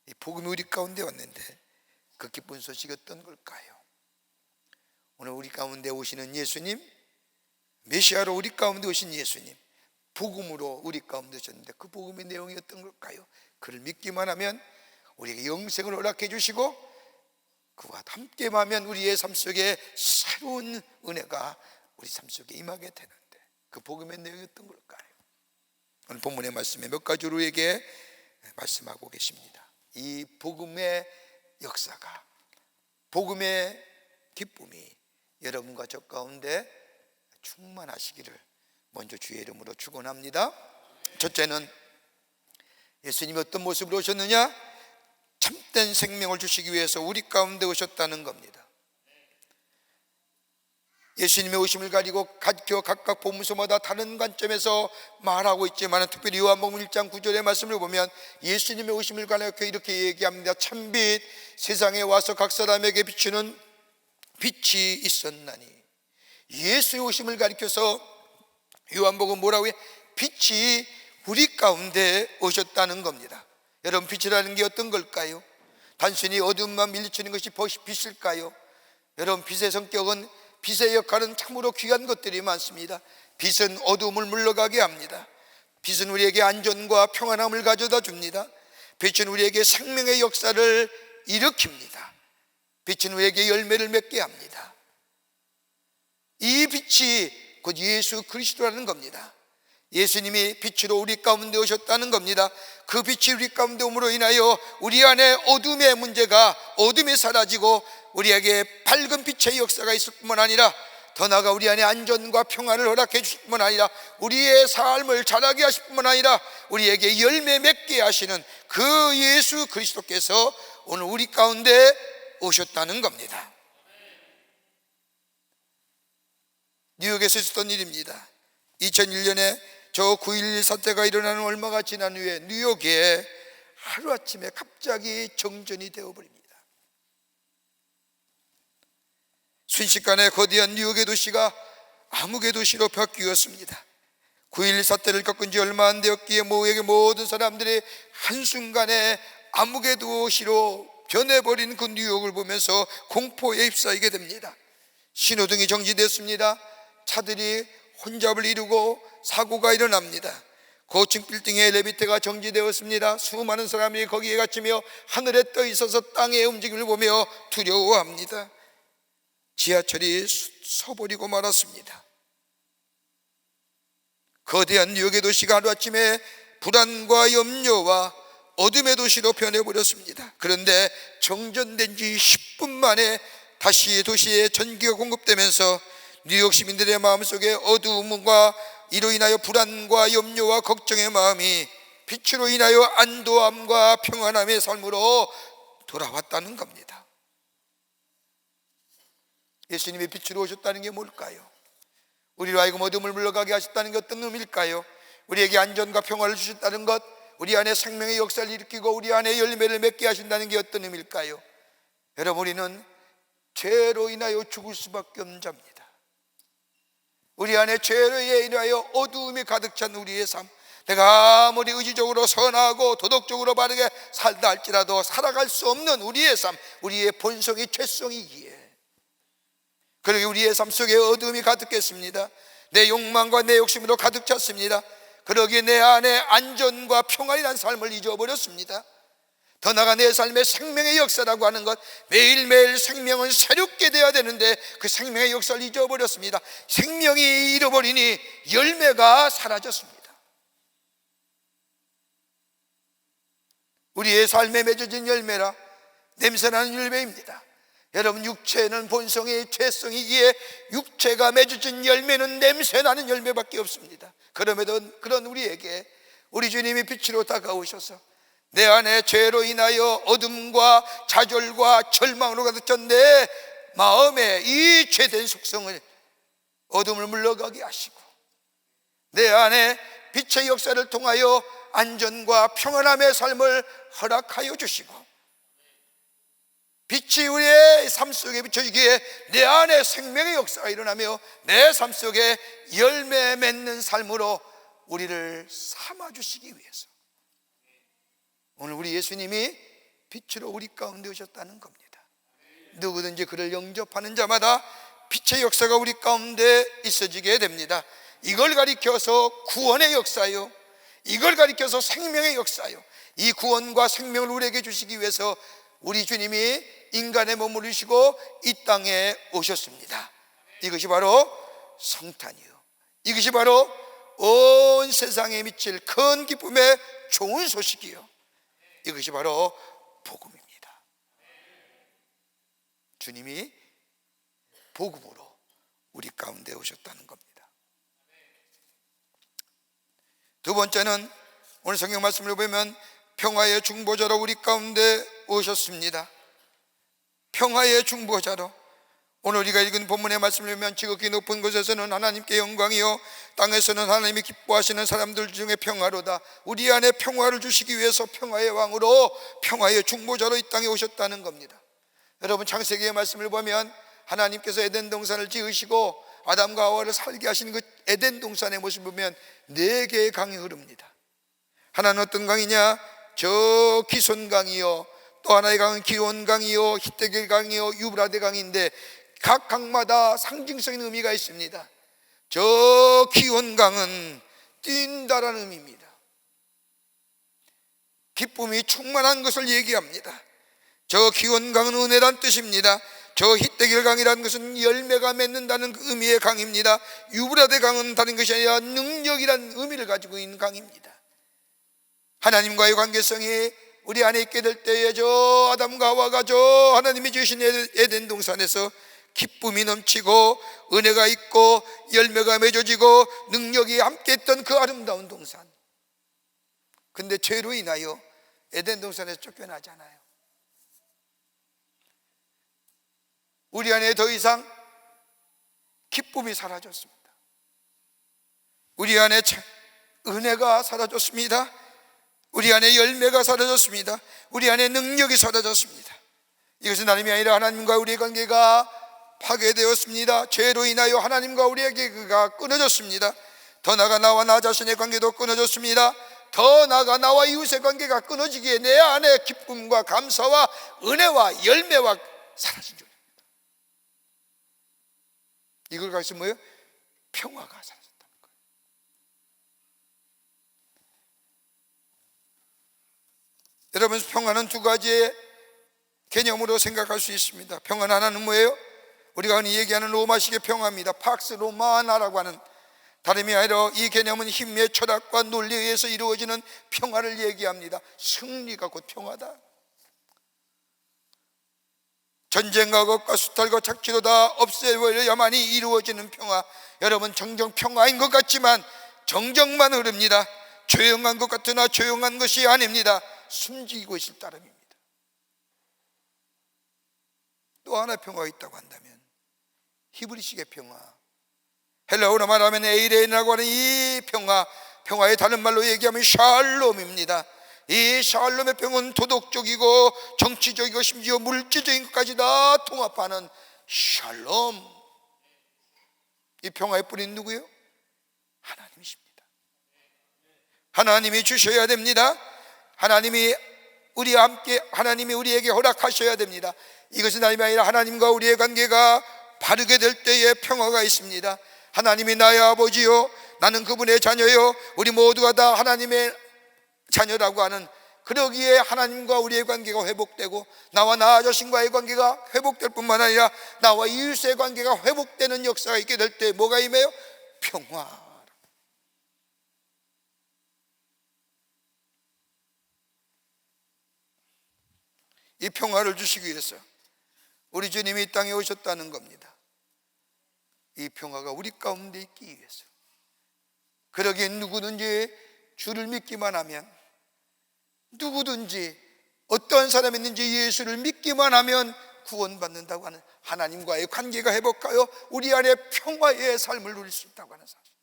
이 복음이 우리 가운데 왔는데 그 기쁜 소식이 어떤 걸까요? 오늘 우리 가운데 오시는 예수님, 메시아로 우리 가운데 오신 예수님, 복음으로 우리 가운데 오셨는데 그 복음의 내용이 어떤 걸까요? 그를 믿기만 하면 우리에게 영생을 허락해 주시고 그와 함께만 하면 우리의 삶 속에 새로운 은혜가 우리 삶 속에 임하게 되는데 그 복음의 내용이 어떤 걸까요? 오늘 본문의 말씀에 몇 가지로 우리에게 말씀하고 계십니다. 이 복음의 역사가, 복음의 기쁨이 여러분과 저 가운데 충만하시기를 먼저 주의 이름으로 축원합니다. 첫째는 예수님이 어떤 모습으로 오셨느냐? 참된 생명을 주시기 위해서 우리 가운데 오셨다는 겁니다. 예수님의 오심을 가지고 각각 복음서마다 다른 관점에서 말하고 있지만 특별히 요한복음 1장 9절의 말씀을 보면 예수님의 오심을 가리켜 이렇게 얘기합니다. 참빛 세상에 와서 각 사람에게 비추는 빛이 있었나니. 예수의 오심을 가리켜서 요한복음 뭐라고 해요? 빛이 우리 가운데 오셨다는 겁니다. 여러분, 빛이라는 게 어떤 걸까요? 단순히 어둠만 밀리치는 것이 빛일까요? 여러분, 빛의 성격은, 빛의 역할은 참으로 귀한 것들이 많습니다. 빛은 어둠을 물러가게 합니다. 빛은 우리에게 안전과 평안함을 가져다 줍니다. 빛은 우리에게 생명의 역사를 일으킵니다. 빛은 우리에게 열매를 맺게 합니다. 이 빛이 곧 예수 그리스도라는 겁니다. 예수님이 빛으로 우리 가운데 오셨다는 겁니다. 그 빛이 우리 가운데 옴으로 인하여 우리 안에 어둠의 문제가, 어둠이 사라지고 우리에게 밝은 빛의 역사가 있을 뿐만 아니라 더 나아가 우리 안에 안전과 평안을 허락해 주실 뿐만 아니라 우리의 삶을 자라게 하실 뿐만 아니라 우리에게 열매 맺게 하시는 그 예수 그리스도께서 오늘 우리 가운데 오셨다는 겁니다. 뉴욕에서 있었던 일입니다. 2001년에 저 9.11 사태가 일어나는 얼마가 지난 후에 뉴욕에 하루아침에 갑자기 정전이 되어버립니다. 순식간에 거대한 뉴욕의 도시가 암흑의 도시로 바뀌었습니다. 9.11 사태를 겪은 지 얼마 안 되었기에 모든 사람들이 한순간에 암흑의 도시로 변해버린 그 뉴욕을 보면서 공포에 휩싸이게 됩니다. 신호등이 정지됐습니다. 차들이 혼잡을 이루고 사고가 일어납니다. 고층 빌딩의 엘리베이터가 정지되었습니다. 수많은 사람이 거기에 갇히며 하늘에 떠 있어서 땅의 움직임을 보며 두려워합니다. 지하철이 서버리고 말았습니다. 거대한 뉴욕의 도시가 하루아침에 불안과 염려와 어둠의 도시로 변해버렸습니다. 그런데 정전된 지 10분 만에 다시 도시에 전기가 공급되면서 뉴욕 시민들의 마음속에 어두움과 이로 인하여 불안과 염려와 걱정의 마음이 빛으로 인하여 안도함과 평안함의 삶으로 돌아왔다는 겁니다. 예수님이 빛으로 오셨다는 게 뭘까요? 우리로 하여금 어둠을 물러가게 하셨다는 게 어떤 의미일까요? 우리에게 안전과 평화를 주셨다는 것, 우리 안에 생명의 역사를 일으키고 우리 안에 열매를 맺게 하신다는 게 어떤 의미일까요? 여러분, 우리는 죄로 인하여 죽을 수밖에 없는 자입니다. 우리 안에 죄에 인하여 어두움이 가득 찬 우리의 삶, 내가 아무리 의지적으로 선하고 도덕적으로 바르게 살다 할지라도 살아갈 수 없는 우리의 삶, 우리의 본성이 죄성이기에, 그리고 우리의 삶 속에 어두움이 가득했습니다. 내 욕망과 내 욕심으로 가득 찼습니다. 그러기에 내 안에 안전과 평안이라는 삶을 잊어버렸습니다. 더 나아가 내 삶의 생명의 역사라고 하는 것, 매일매일 생명은 새롭게 되어야 되는데 그 생명의 역사를 잊어버렸습니다. 생명이 잃어버리니 열매가 사라졌습니다. 우리의 삶에 맺어진 열매라 냄새나는 열매입니다. 여러분, 육체는 본성의 죄성이기에 육체가 맺어진 열매는 냄새나는 열매밖에 없습니다. 그럼에도 그런 우리에게 우리 주님이 빛으로 다가오셔서 내 안에 죄로 인하여 어둠과 좌절과 절망으로 가득 찬 내 마음에 이 죄된 속성을, 어둠을 물러가게 하시고 내 안에 빛의 역사를 통하여 안전과 평안함의 삶을 허락하여 주시고 빛이 우리의 삶 속에 비춰지기에 내 안에 생명의 역사가 일어나며 내 삶 속에 열매 맺는 삶으로 우리를 삼아주시기 위해서 오늘 우리 예수님이 빛으로 우리 가운데 오셨다는 겁니다. 누구든지 그를 영접하는 자마다 빛의 역사가 우리 가운데 있어지게 됩니다. 이걸 가리켜서 구원의 역사요, 이걸 가리켜서 생명의 역사요, 이 구원과 생명을 우리에게 주시기 위해서 우리 주님이 인간의 몸을 입으시고 이 땅에 오셨습니다. 이것이 바로 성탄이요, 이것이 바로 온 세상에 미칠 큰 기쁨의 좋은 소식이요, 이것이 바로 복음입니다. 주님이 복음으로 우리 가운데 오셨다는 겁니다. 두 번째는 오늘 성경 말씀을 보면 평화의 중보자로 우리 가운데 오셨습니다. 평화의 중보자로. 오늘 우리가 읽은 본문의 말씀을 보면 지극히 높은 곳에서는 하나님께 영광이요 땅에서는 하나님이 기뻐하시는 사람들 중에 평화로다. 우리 안에 평화를 주시기 위해서 평화의 왕으로, 평화의 중보자로 이 땅에 오셨다는 겁니다. 여러분, 창세기의 말씀을 보면 하나님께서 에덴 동산을 지으시고 아담과 하와를 살게 하신 그 에덴 동산의 모습을 보면 4개의 강이 흐릅니다. 하나는 어떤 강이냐? 저 기손 강이요, 또 하나의 강은 기온 강이요, 히데길 강이요, 유브라데 강인데 각 강마다 상징적인 의미가 있습니다. 저 기온 강은 뛴다라는 의미입니다. 기쁨이 충만한 것을 얘기합니다. 저 기온 강은 은혜란 뜻입니다. 저 히데길 강이라는 것은 열매가 맺는다는 그 의미의 강입니다. 유브라데 강은 다른 것이 아니라 능력이라는 의미를 가지고 있는 강입니다. 하나님과의 관계성이 우리 안에 있게 될 때에 저 아담과 하와가 저 하나님이 주신 에덴 동산에서 기쁨이 넘치고 은혜가 있고 열매가 맺어지고 능력이 함께 했던 그 아름다운 동산. 근데 죄로 인하여 에덴 동산에서 쫓겨나잖아요. 우리 안에 더 이상 기쁨이 사라졌습니다. 우리 안에 은혜가 사라졌습니다. 우리 안에 열매가 사라졌습니다. 우리 안에 능력이 사라졌습니다. 이것은 하나님이 아니라 하나님과 우리의 관계가 파괴되었습니다. 죄로 인하여 하나님과 우리의 관계가 끊어졌습니다. 더 나아가 나와 나 자신의 관계도 끊어졌습니다. 더 나아가 나와 이웃의 관계가 끊어지기에 내 안에 기쁨과 감사와 은혜와 열매와 사라진 줄. 이걸 가지고 뭐예요? 평화가 사라졌다는 거예요. 여러분, 평화는 두 가지의 개념으로 생각할 수 있습니다. 평화는 하나는 뭐예요? 우리가 흔히 얘기하는 로마식의 평화입니다. 팍스 로마나라고 하는, 다름이 아니라 이 개념은 힘의 철학과 논리에 의해서 이루어지는 평화를 얘기합니다. 승리가 곧 평화다. 전쟁과 것과 수탈과 착취로 다 없애버려야만이 이루어지는 평화. 여러분, 정정 평화인 것 같지만 정정만 흐릅니다. 조용한 것 같으나 조용한 것이 아닙니다. 숨지고 있을 따름입니다. 또 하나 평화가 있다고 한다면 히브리식의 평화, 헬라어로 말하면 에이레인이라고 하는 이 평화, 평화의 다른 말로 얘기하면 샬롬입니다. 이 샬롬의 평은 도덕적이고 정치적이고 심지어 물질적인 것까지 다 통합하는 샬롬. 이 평화의 뿌리는 누구예요? 하나님이십니다. 하나님이 주셔야 됩니다. 하나님이 우리와 함께, 하나님이 우리에게 허락하셔야 됩니다. 이것은 하나님이 아니라 하나님과 우리의 관계가 바르게 될 때에 평화가 있습니다. 하나님이 나의 아버지요, 나는 그분의 자녀요, 우리 모두가 다 하나님의 자녀라고 하는, 그러기에 하나님과 우리의 관계가 회복되고 나와 나 자신과의 관계가 회복될 뿐만 아니라 나와 이웃의 관계가 회복되는 역사가 있게 될 때 뭐가 임해요? 평화. 이 평화를 주시기 위해서 우리 주님이 이 땅에 오셨다는 겁니다. 이 평화가 우리 가운데 있기 위해서. 그러기에 누구든지 주를 믿기만 하면, 누구든지 어떠한 사람이든지 예수를 믿기만 하면 구원받는다고 하는, 하나님과의 관계가 회복하여 우리 안에 평화의 삶을 누릴 수 있다고 하는 사실.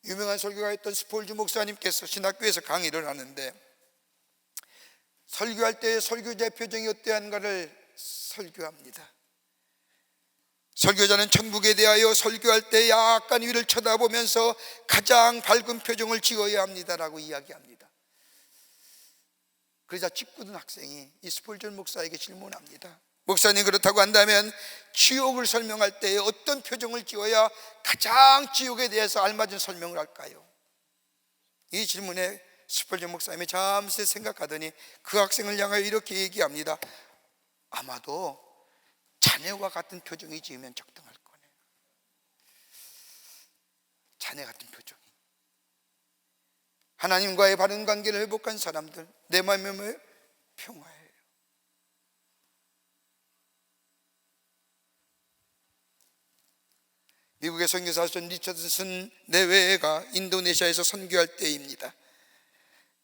유명한 설교가였던 스폴주 목사님께서 신학교에서 강의를 하는데, 설교할 때 설교자의 표정이 어떠한가를 설교합니다. 설교자는 천국에 대하여 설교할 때 약간 위를 쳐다보면서 가장 밝은 표정을 지어야 합니다라고 이야기합니다. 그러자 직구든 학생이 이 스폴전 목사에게 질문합니다. 목사님, 그렇다고 한다면 지옥을 설명할 때 어떤 표정을 지어야 가장 지옥에 대해서 알맞은 설명을 할까요? 이 질문에 스폴전 목사님이 잠시 생각하더니 그 학생을 향하여 이렇게 얘기합니다. 아마도 자네와 같은 표정이 지으면 적당할 거네요. 자네 같은 표정이. 하나님과의 바른 관계를 회복한 사람들, 내 마음에 뭐예요? 평화예요. 미국의 선교사였던 리처슨 내외가 인도네시아에서 선교할 때입니다.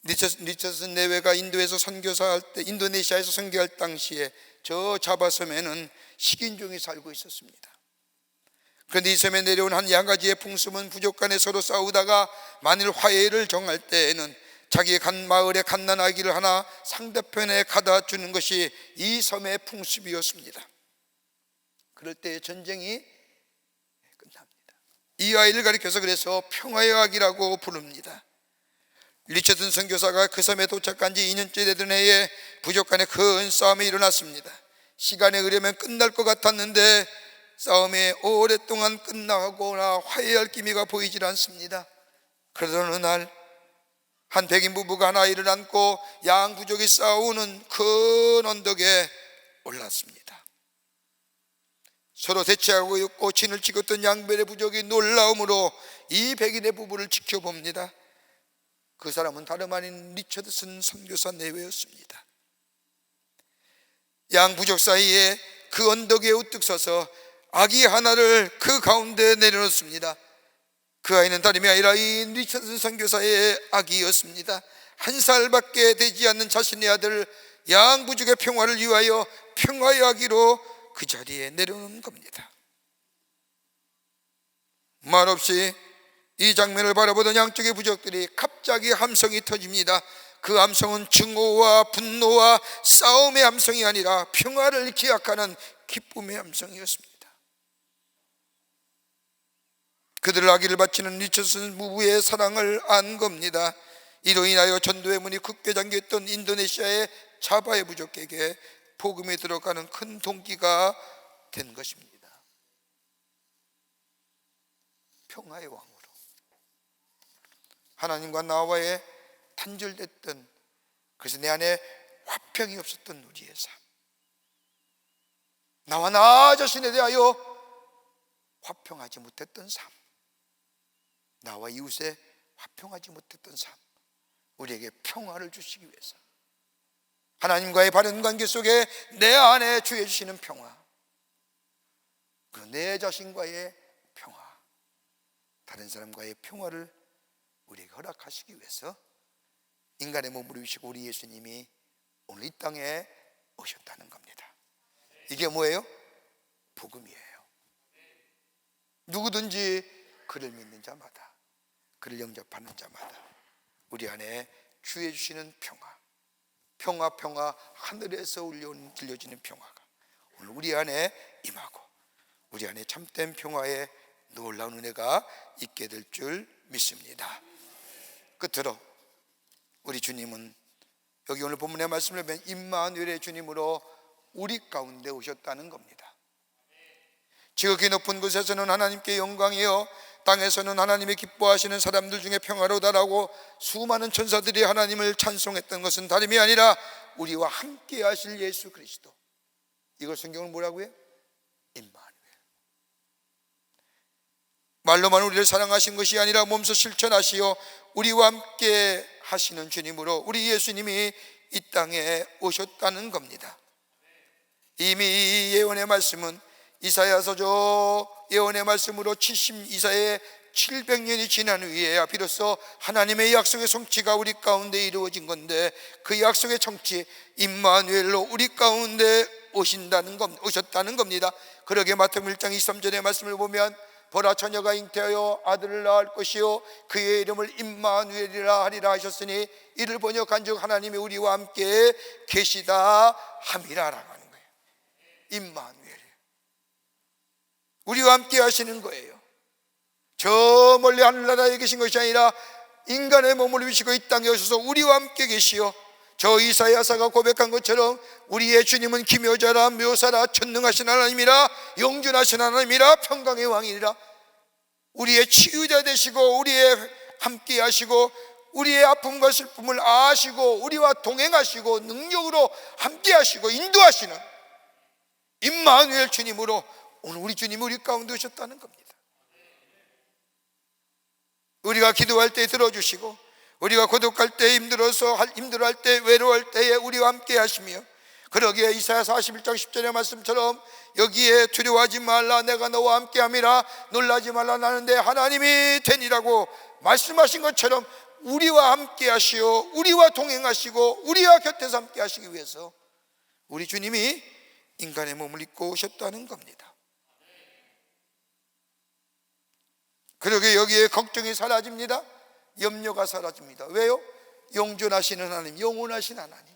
리처슨 내외가 인도에서 선교사할 때, 인도네시아에서 선교할 당시에 저 자바 섬에는 식인종이 살고 있었습니다. 그런데 이 섬에 내려온 한 양아지의 풍습은 부족 간에 서로 싸우다가 만일 화해를 정할 때에는 자기의 마을에 갓난 아기를 하나 상대편에 갖다 주는 것이 이 섬의 풍습이었습니다. 그럴 때 전쟁이 끝납니다. 이 아이를 가리켜서 그래서 평화의 아기라고 부릅니다. 리처슨 선교사가 그 섬에 도착한 지 2년째 되던 해에 부족 간에 큰 싸움이 일어났습니다. 시간에 의뢰면 끝날 것 같았는데 싸움이 오랫동안 끝나거나 화해할 기미가 보이질 않습니다. 그러던 어느 날 한 백인 부부가 한 아이를 안고 양 부족이 싸우는 큰 언덕에 올랐습니다. 서로 대치하고 있고 진을 찍었던 양변의 부족이 놀라움으로 이 백인의 부부를 지켜봅니다. 그 사람은 다름 아닌 리처드슨 선교사 내외였습니다. 양 부족 사이에 그 언덕에 우뚝 서서 아기 하나를 그 가운데 내려놓습니다. 그 아이는 다름이 아니라 이 리처드슨 선교사의 아기였습니다. 1살밖에 되지 않는 자신의 아들 양 부족의 평화를 위하여 평화의 아기로 그 자리에 내려놓은 겁니다. 말없이 이 장면을 바라보던 양쪽의 부족들이 갑자기 함성이 터집니다. 그 함성은 증오와 분노와 싸움의 함성이 아니라 평화를 기약하는 기쁨의 함성이었습니다. 그들 아기를 바치는 리처슨 부부의 사랑을 안 겁니다. 이로 인하여 전도의 문이 굳게 잠겼던 인도네시아의 자바의 부족에게 복음에 들어가는 큰 동기가 된 것입니다. 평화의 왕으로 하나님과 나와의 단절됐던, 그래서 내 안에 화평이 없었던 우리의 삶, 나와 나 자신에 대하여 화평하지 못했던 삶, 나와 이웃에 화평하지 못했던 삶, 우리에게 평화를 주시기 위해서 하나님과의 바른 관계 속에 내 안에 주해 주시는 평화, 그 내 자신과의 평화, 다른 사람과의 평화를 우리에게 허락하시기 위해서 인간의 몸을 입으시고 우리 예수님이 오늘 이 땅에 오셨다는 겁니다. 이게 뭐예요? 복음이에요. 누구든지 그를 믿는 자마다, 그를 영접하는 자마다 우리 안에 주해 주시는 평화, 평화, 하늘에서 들려지는 평화가 오늘 우리 안에 임하고 우리 안에 참된 평화의 놀라운 은혜가 있게 될 줄 믿습니다. 끝으로 우리 주님은 여기 오늘 본문의 말씀을 보면 임마누엘의 주님으로 우리 가운데 오셨다는 겁니다. 지극히 높은 곳에서는 하나님께 영광이요, 땅에서는 하나님이 기뻐하시는 사람들 중에 평화로다라고 수많은 천사들이 하나님을 찬송했던 것은 다름이 아니라 우리와 함께 하실 예수 그리스도. 이걸 성경은 뭐라고요? 임마누엘. 말로만 우리를 사랑하신 것이 아니라 몸소 실천하시어 우리와 함께 하시는 주님으로 우리 예수님이 이 땅에 오셨다는 겁니다. 이미 이 예언의 말씀은 이사야서죠 예언의 말씀으로 이사야의 700년이 지난 후에야 비로소 하나님의 약속의 성취가 우리 가운데 이루어진 건데, 그 약속의 성취 임마누엘로 우리 가운데 오셨다는 겁니다. 그러게 마태복음 1장 23절의 말씀을 보면 보라, 처녀가 잉태하여 아들을 낳을 것이요 그의 이름을 임마누엘이라 하리라 하셨으니 이를 번역한즉 하나님이 우리와 함께 계시다 함이라라고 하는 거예요. 임마누엘, 우리와 함께 하시는 거예요. 저 멀리 하늘나라에 계신 것이 아니라 인간의 몸을 입으시고 이 땅에 오셔서 우리와 함께 계시어 저 이사야사가 고백한 것처럼 우리의 주님은 기묘자라 묘사라 전능하신 하나님이라 영존하신 하나님이라 평강의 왕이라, 우리의 치유자 되시고 우리의 함께 하시고 우리의 아픔과 슬픔을 아시고 우리와 동행하시고 능력으로 함께 하시고 인도하시는 임마누엘 주님으로 오늘 우리 주님이 우리 가운데 오셨다는 겁니다. 우리가 기도할 때 들어주시고 우리가 고독할 때 힘들어할 때 외로워할 때에 우리와 함께 하시며, 그러기에 이사야 41장 10절의 말씀처럼 여기에 두려워하지 말라 내가 너와 함께 함이라 놀라지 말라 나는 내 하나님이 되니라고 말씀하신 것처럼 우리와 함께 하시오, 우리와 동행하시고 우리와 곁에서 함께 하시기 위해서 우리 주님이 인간의 몸을 입고 오셨다는 겁니다. 그러게 여기에 걱정이 사라집니다. 염려가 사라집니다. 왜요? 영존하시는 하나님, 영원하신 하나님,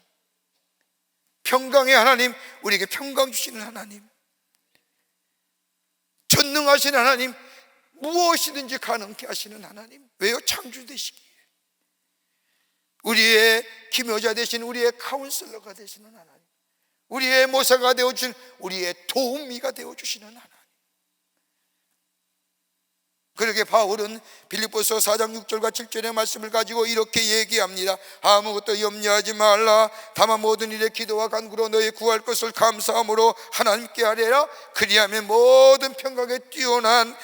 평강의 하나님, 우리에게 평강 주시는 하나님, 전능하신 하나님, 무엇이든지 가능케 하시는 하나님. 왜요? 창조 되시기에 우리의 기묘자 되신, 우리의 카운슬러가 되시는 하나님, 우리의 모사가 되어주신, 우리의 도우미가 되어주시는 하나님. 그러게 바울은 빌립보서 4장 6절과 7절의 말씀을 가지고 이렇게 얘기합니다. 아무것도 염려하지 말라. 다만 모든 일에 기도와 간구로 너희 구할 것을 감사함으로 하나님께 아뢰라. 그리하면 모든 평강에 뛰어난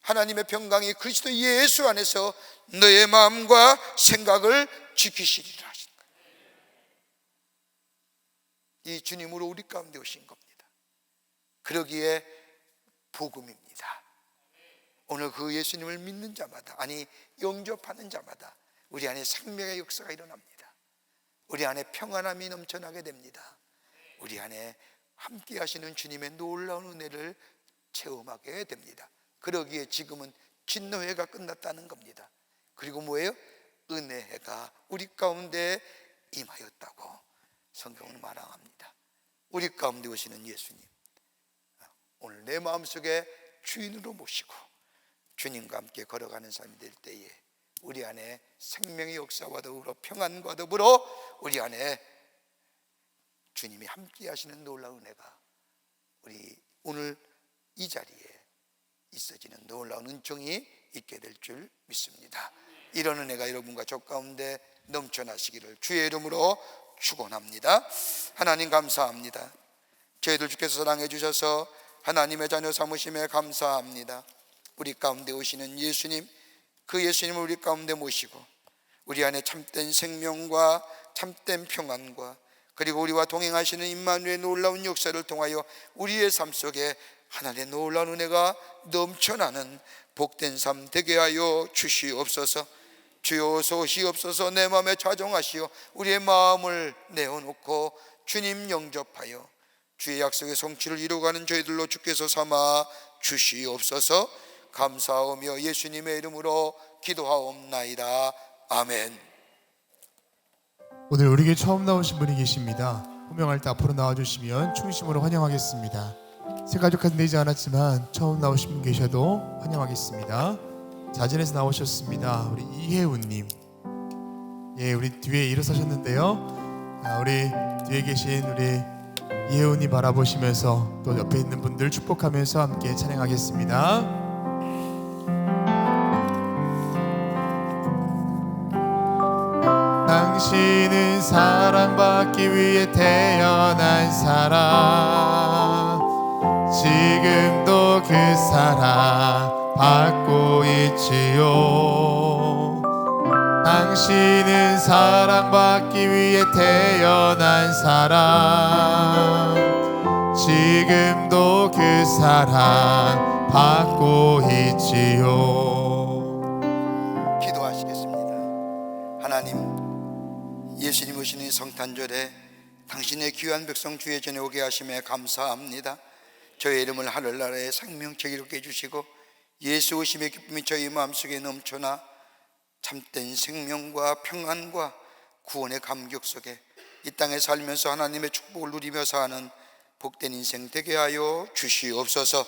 하나님의 평강이 그리스도 예수 안에서 너의 마음과 생각을 지키시리라 하신 거예요. 이 주님으로 우리 가운데 오신 겁니다. 그러기에 복음입니다. 오늘 그 예수님을 믿는 자마다, 아니 영접하는 자마다 우리 안에 생명의 역사가 일어납니다. 우리 안에 평안함이 넘쳐나게 됩니다. 우리 안에 함께 하시는 주님의 놀라운 은혜를 체험하게 됩니다. 그러기에 지금은 진노해가 끝났다는 겁니다. 그리고 뭐예요? 은혜해가 우리 가운데 임하였다고 성경은 말합니다. 우리 가운데 오시는 예수님, 오늘 내 마음속에 주인으로 모시고 주님과 함께 걸어가는 삶이 될 때에 우리 안에 생명의 역사와 더불어 평안과 더불어 우리 안에 주님이 함께 하시는 놀라운 은혜가 우리 오늘 이 자리에 있어지는 놀라운 은총이 있게 될 줄 믿습니다. 이런 은혜가 여러분과 저 가운데 넘쳐나시기를 주의 이름으로 축원합니다. 하나님 감사합니다. 저희들 주께서 사랑해 주셔서 하나님의 자녀 삼으심에 감사합니다. 우리 가운데 오시는 예수님, 그 예수님을 우리 가운데 모시고 우리 안에 참된 생명과 참된 평안과 그리고 우리와 동행하시는 임마누엘의 놀라운 역사를 통하여 우리의 삶 속에 하나님의 놀라운 은혜가 넘쳐나는 복된 삶 되게 하여 주시옵소서. 주여 소시옵소서. 내 마음에 좌정하시어 우리의 마음을 내어놓고 주님 영접하여 주의 약속의 성취를 이루어가는 저희들로 주께서 삼아 주시옵소서. 감사하며 예수님의 이름으로 기도하옵나이다. 아멘.
오늘 우리에게 처음 나오신 분이 계십니다. 호명할 때 앞으로 나와주시면 충심으로 환영하겠습니다. 새가족까지 내지 않았지만 처음 나오신 분 계셔도 환영하겠습니다. 자진해서 나오셨습니다. 우리 이혜훈님, 예, 우리 뒤에 일어서셨는데요. 우리 뒤에 계신 우리 이혜훈님 바라보시면서 또 옆에 있는 분들 축복하면서 함께 찬양하겠습니다. 당신은 사랑받기 위해 태어난 사람, 지금도 그 사랑 받고 있지요. 당신은 사랑받기 위해 태어난 사람, 지금도 그 사랑 받고 있지요.
기도하시겠습니다. 하나님, 예수님 오시는 성탄절에 당신의 귀한 백성 주의 전에 오게 하심에 감사합니다. 저의 이름을 하늘나라의 생명책 이롭게 해주시고 예수 오심의 기쁨이 저희 마음속에 넘쳐나 참된 생명과 평안과 구원의 감격 속에 이 땅에 살면서 하나님의 축복을 누리며 사는 복된 인생 되게 하여 주시옵소서.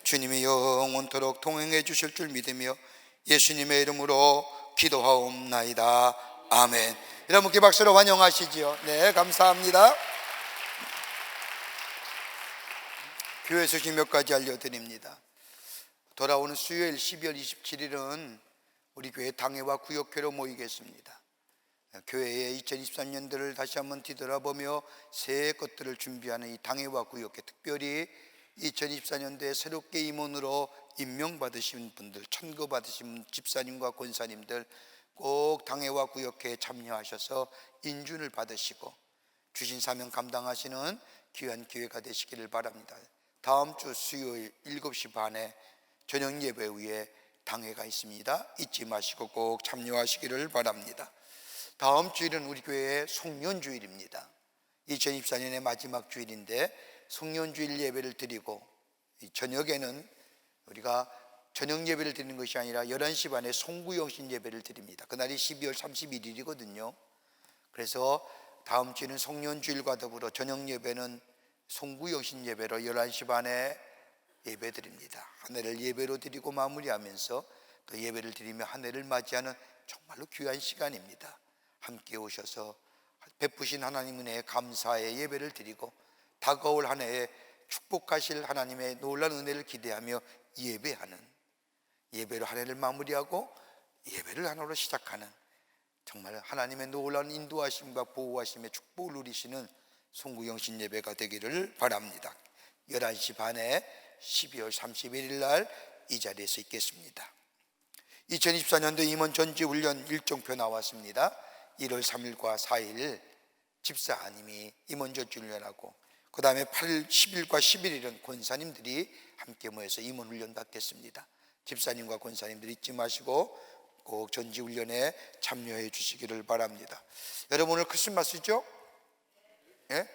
주님이 영원토록 동행해 주실 줄 믿으며 예수님의 이름으로 기도하옵나이다. 아멘. 여러분께 박수로 환영하시지요. 네, 감사합니다. 교회 소식 몇 가지 알려드립니다. 돌아오는 수요일 12월 27일은 우리 교회 당회와 구역회로 모이겠습니다. 교회의 2023년도를 다시 한번 뒤돌아보며 새해 것들을 준비하는 이 당회와 구역회, 특별히 2024년도에 새롭게 임원으로 임명받으신 분들, 천거받으신 집사님과 권사님들 꼭 당회와 구역회에 참여하셔서 인준을 받으시고 주신 사명 감당하시는 귀한 기회가 되시기를 바랍니다. 다음 주 수요일 7시 반에 저녁 예배 후에 당회가 있습니다. 잊지 마시고 꼭 참여하시기를 바랍니다. 다음 주일은 우리 교회의 송년주일입니다. 2024년의 마지막 주일인데 송년주일 예배를 드리고 저녁에는 우리가 저녁 예배를 드리는 것이 아니라 11시 반에 송구영신 예배를 드립니다. 그날이 12월 31일이거든요. 그래서 다음 주는 송년주일과 더불어 저녁 예배는 송구영신 예배로 11시 반에 예배 드립니다. 한 해를 예배로 드리고 마무리하면서 그 예배를 드리며 한 해를 맞이하는 정말로 귀한 시간입니다. 함께 오셔서 베푸신 하나님 은혜에 감사의 예배를 드리고 다가올 한 해에 축복하실 하나님의 놀라운 은혜를 기대하며 예배하는 예배로 한 해를 마무리하고 예배를 하나로 시작하는 정말 하나님의 놀라운 인도하심과 보호하심의 축복을 누리시는 송구영신 예배가 되기를 바랍니다. 11시 반에 12월 31일 날 이 자리에서 있겠습니다. 2024년도 임원 전지훈련 일정표 나왔습니다. 1월 3일과 4일 집사님이 임원 전지훈련하고 그 다음에 8일, 10일과 11일은 권사님들이 함께 모여서 임원훈련 받겠습니다. 집사님과 권사님들 잊지 마시고 꼭 전지훈련에 참여해 주시기를 바랍니다. 여러분 오늘 크리스마스죠? 예?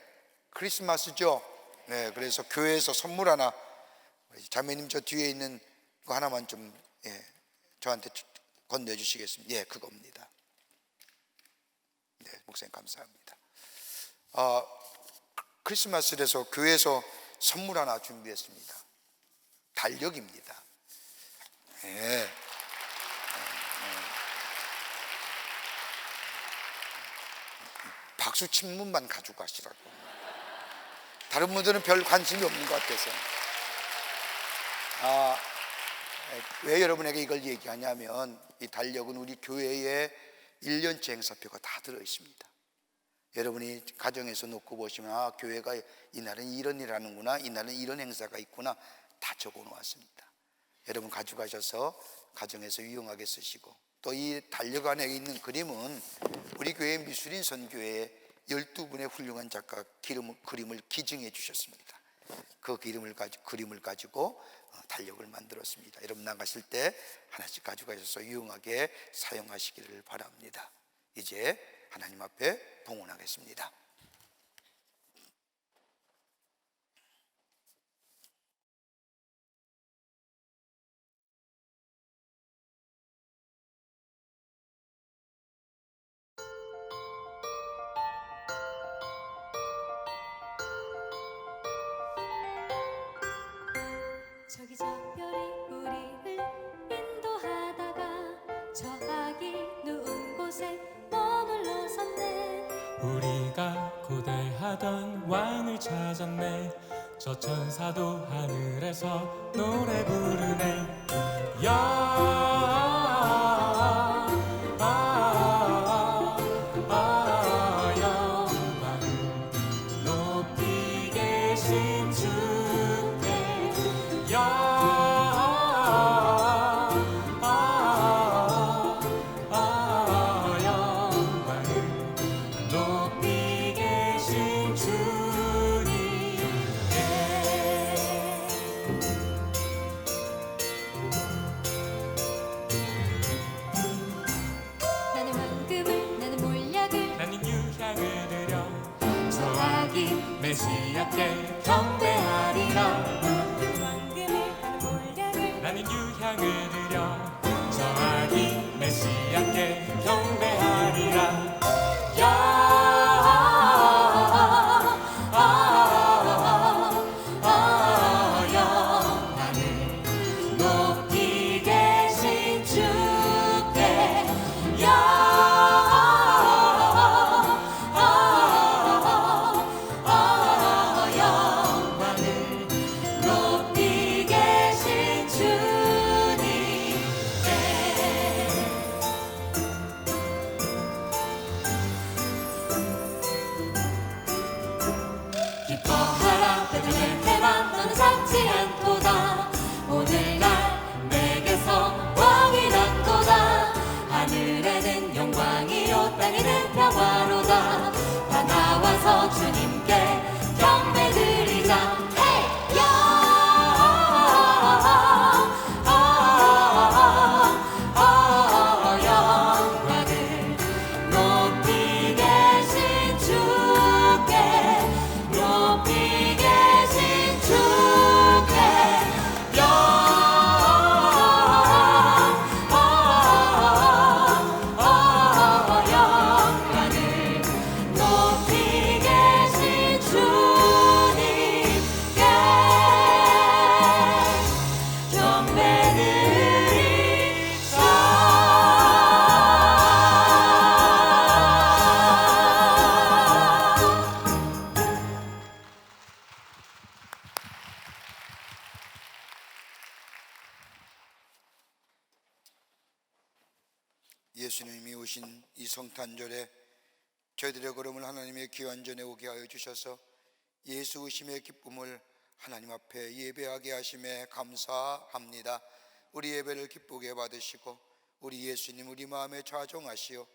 크리스마스죠? 네, 그래서 교회에서 선물 하나 자매님 저 뒤에 있는 거 하나만 좀 저한테 건네해 주시겠습니다. 예, 그겁니다. 네, 목사님 감사합니다. 크리스마스에서 교회에서 선물 하나 준비했습니다. 달력입니다. 예. 박수 친문만 가지고 가시라고. 다른 분들은 별 관심이 없는 것 같아서. 왜 여러분에게 이걸 얘기하냐면 이 달력은 우리 교회의 1년치 행사표가 다 들어있습니다. 여러분이 가정에서 놓고 보시면 교회가 이날은 이런 일 하는구나, 이날은 이런 행사가 있구나 다 적어 놓았습니다. 여러분 가져가셔서 가정에서 유용하게 쓰시고, 또 이 달력 안에 있는 그림은 우리 교회 미술인 선교회에 12분의 훌륭한 작가 그림을 기증해 주셨습니다. 그 그림을 가지고 달력을 만들었습니다. 여러분 나가실 때 하나씩 가져가셔서 유용하게 사용하시기를 바랍니다. 이제 하나님 앞에 봉헌하겠습니다.
저기 저 별이 우리를 인도하다가 저 아기 누운 곳에 머물러섰네.
우리가 고대하던 왕을 찾았네. 저 천사도 하늘에서 노래 부르네. 영광을 높이 계신 주께 영광을 높이 계신 주님께.
나는 황금을 나는 몰약을
나는 유향을 드려
저 아기
메시아께 경배하리라.
황금을 나는 몰약을
나는 유향을 드려 저 아기 메시아께 경배하리라.
영광을 높이 계신 주께 영광을 높이 계신 주님께.
예수님이 오신 이 성탄절에 저희들의 걸음을 하나님의 귀한 전에 오게 하여 주셔서 예수 오심의 기쁨을 하나님 앞에 예배하게 하심에 감사합니다. 우리 예배를 기쁘게 받으시고 우리 예수님 우리 마음에 좌정하시어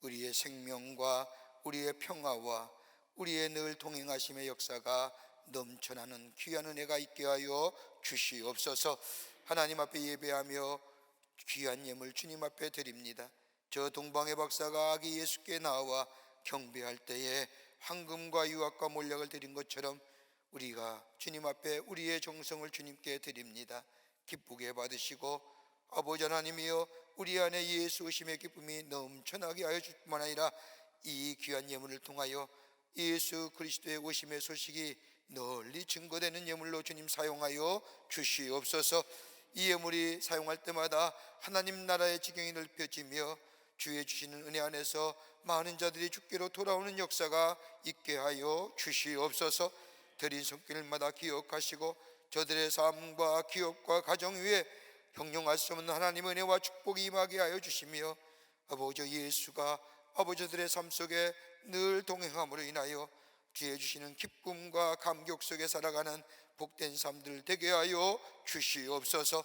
우리의 생명과 우리의 평화와 우리의 늘 동행하심의 역사가 넘쳐나는 귀한 은혜가 있게 하여 주시옵소서. 하나님 앞에 예배하며 귀한 예물 주님 앞에 드립니다. 저 동방의 박사가 아기 예수께 나와 경배할 때에 황금과 유압과 몰약을 드린 것처럼 우리가 주님 앞에 우리의 정성을 주님께 드립니다. 기쁘게 받으시고 아버지 하나님이여 우리 안에 예수 오심의 기쁨이 넘쳐나게 하여 줄 뿐만 아니라 이 귀한 예물을 통하여 예수 그리스도의 오심의 소식이 널리 증거되는 예물로 주님 사용하여 주시옵소서. 이 예물이 사용할 때마다 하나님 나라의 지경이 넓혀지며 주의 주시는 은혜 안에서 많은 자들이 주께로 돌아오는 역사가 있게 하여 주시옵소서. 드린 손길마다 기억하시고 저들의 삶과 기업과 가정 위에 형용할 수 없는 하나님의 은혜와 축복이 임하게 하여 주시며 아버지 예수가 아버지들의 삶 속에 늘 동행함으로 인하여 주의 주시는 기쁨과 감격 속에 살아가는 복된 삶들 되게 하여 주시옵소서.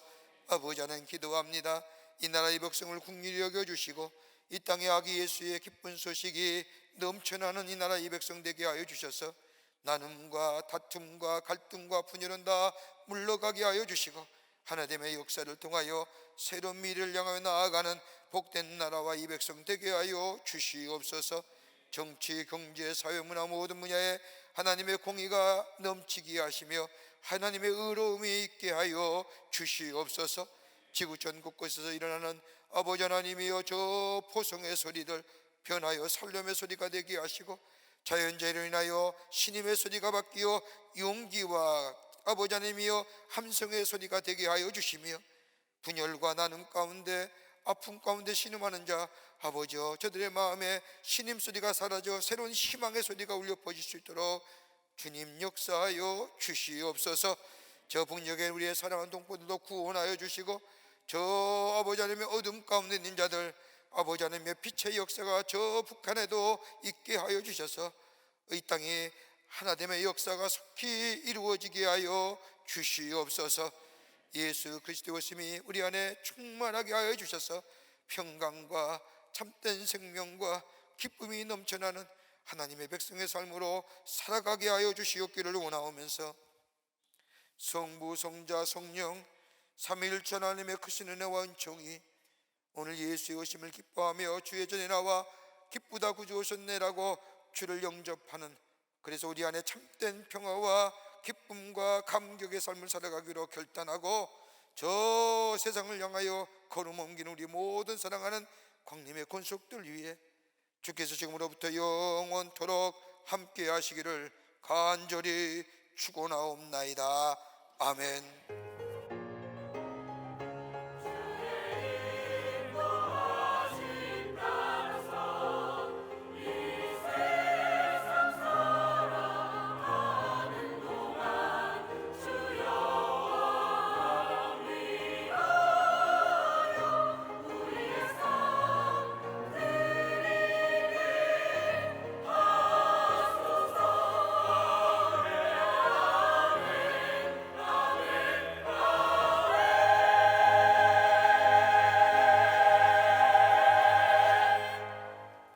아버지 하나님 기도합니다. 이 나라의 백성을 긍휼히 여겨주시고 이 땅의 아기 예수의 기쁜 소식이 넘쳐나는 이 나라의 백성 되게 하여 주셔서 나눔과 다툼과 갈등과 분열은 다 물러가게 하여 주시고 하나님의 역사를 통하여 새로운 미래를 향하여 나아가는 복된 나라와 이 백성 되게 하여 주시옵소서. 정치, 경제, 사회, 문화 모든 분야에 하나님의 공의가 넘치게 하시며 하나님의 의로움이 있게 하여 주시옵소서. 지구촌 곳곳에서 일어나는 아버지 하나님이여 저 포성의 소리들 변하여 살렘의 소리가 되게 하시고 자연재해로 인하여 신임의 소리가 바뀌어 용기와 아버지 하나님이여 함성의 소리가 되게 하여 주시며 분열과 나눔 가운데 아픔 가운데 신음하는 자 아버지여 저들의 마음에 신임 소리가 사라져 새로운 희망의 소리가 울려 퍼질 수 있도록 주님 역사하여 주시옵소서. 저 북녘에 우리의 사랑하는 동포들도 구원하여 주시고 저 아버지 하나님의 어둠 가운데 있는 자들 아버지 하나님의 빛의 역사가 저 북한에도 있게 하여 주셔서 이 땅에 하나님의 역사가 속히 이루어지게 하여 주시옵소서. 예수 그리스도의 오심이 우리 안에 충만하게 하여 주셔서 평강과 참된 생명과 기쁨이 넘쳐나는 하나님의 백성의 삶으로 살아가게 하여 주시옵기를 원하오면서 성부 성자 성령 삼위일체 하나님의 크신 은혜와 은총이 오늘 예수의 오심을 기뻐하며 주의 전에 나와 기쁘다 구주 오셨네라고 주를 영접하는 그래서 우리 안에 참된 평화와 기쁨과 감격의 삶을 살아가기로 결단하고 저 세상을 향하여 걸음 옮기는 우리 모든 사랑하는 광림의 권속들 위해 주께서 지금으로부터 영원토록 함께 하시기를 간절히 축원하옵나이다. 아멘.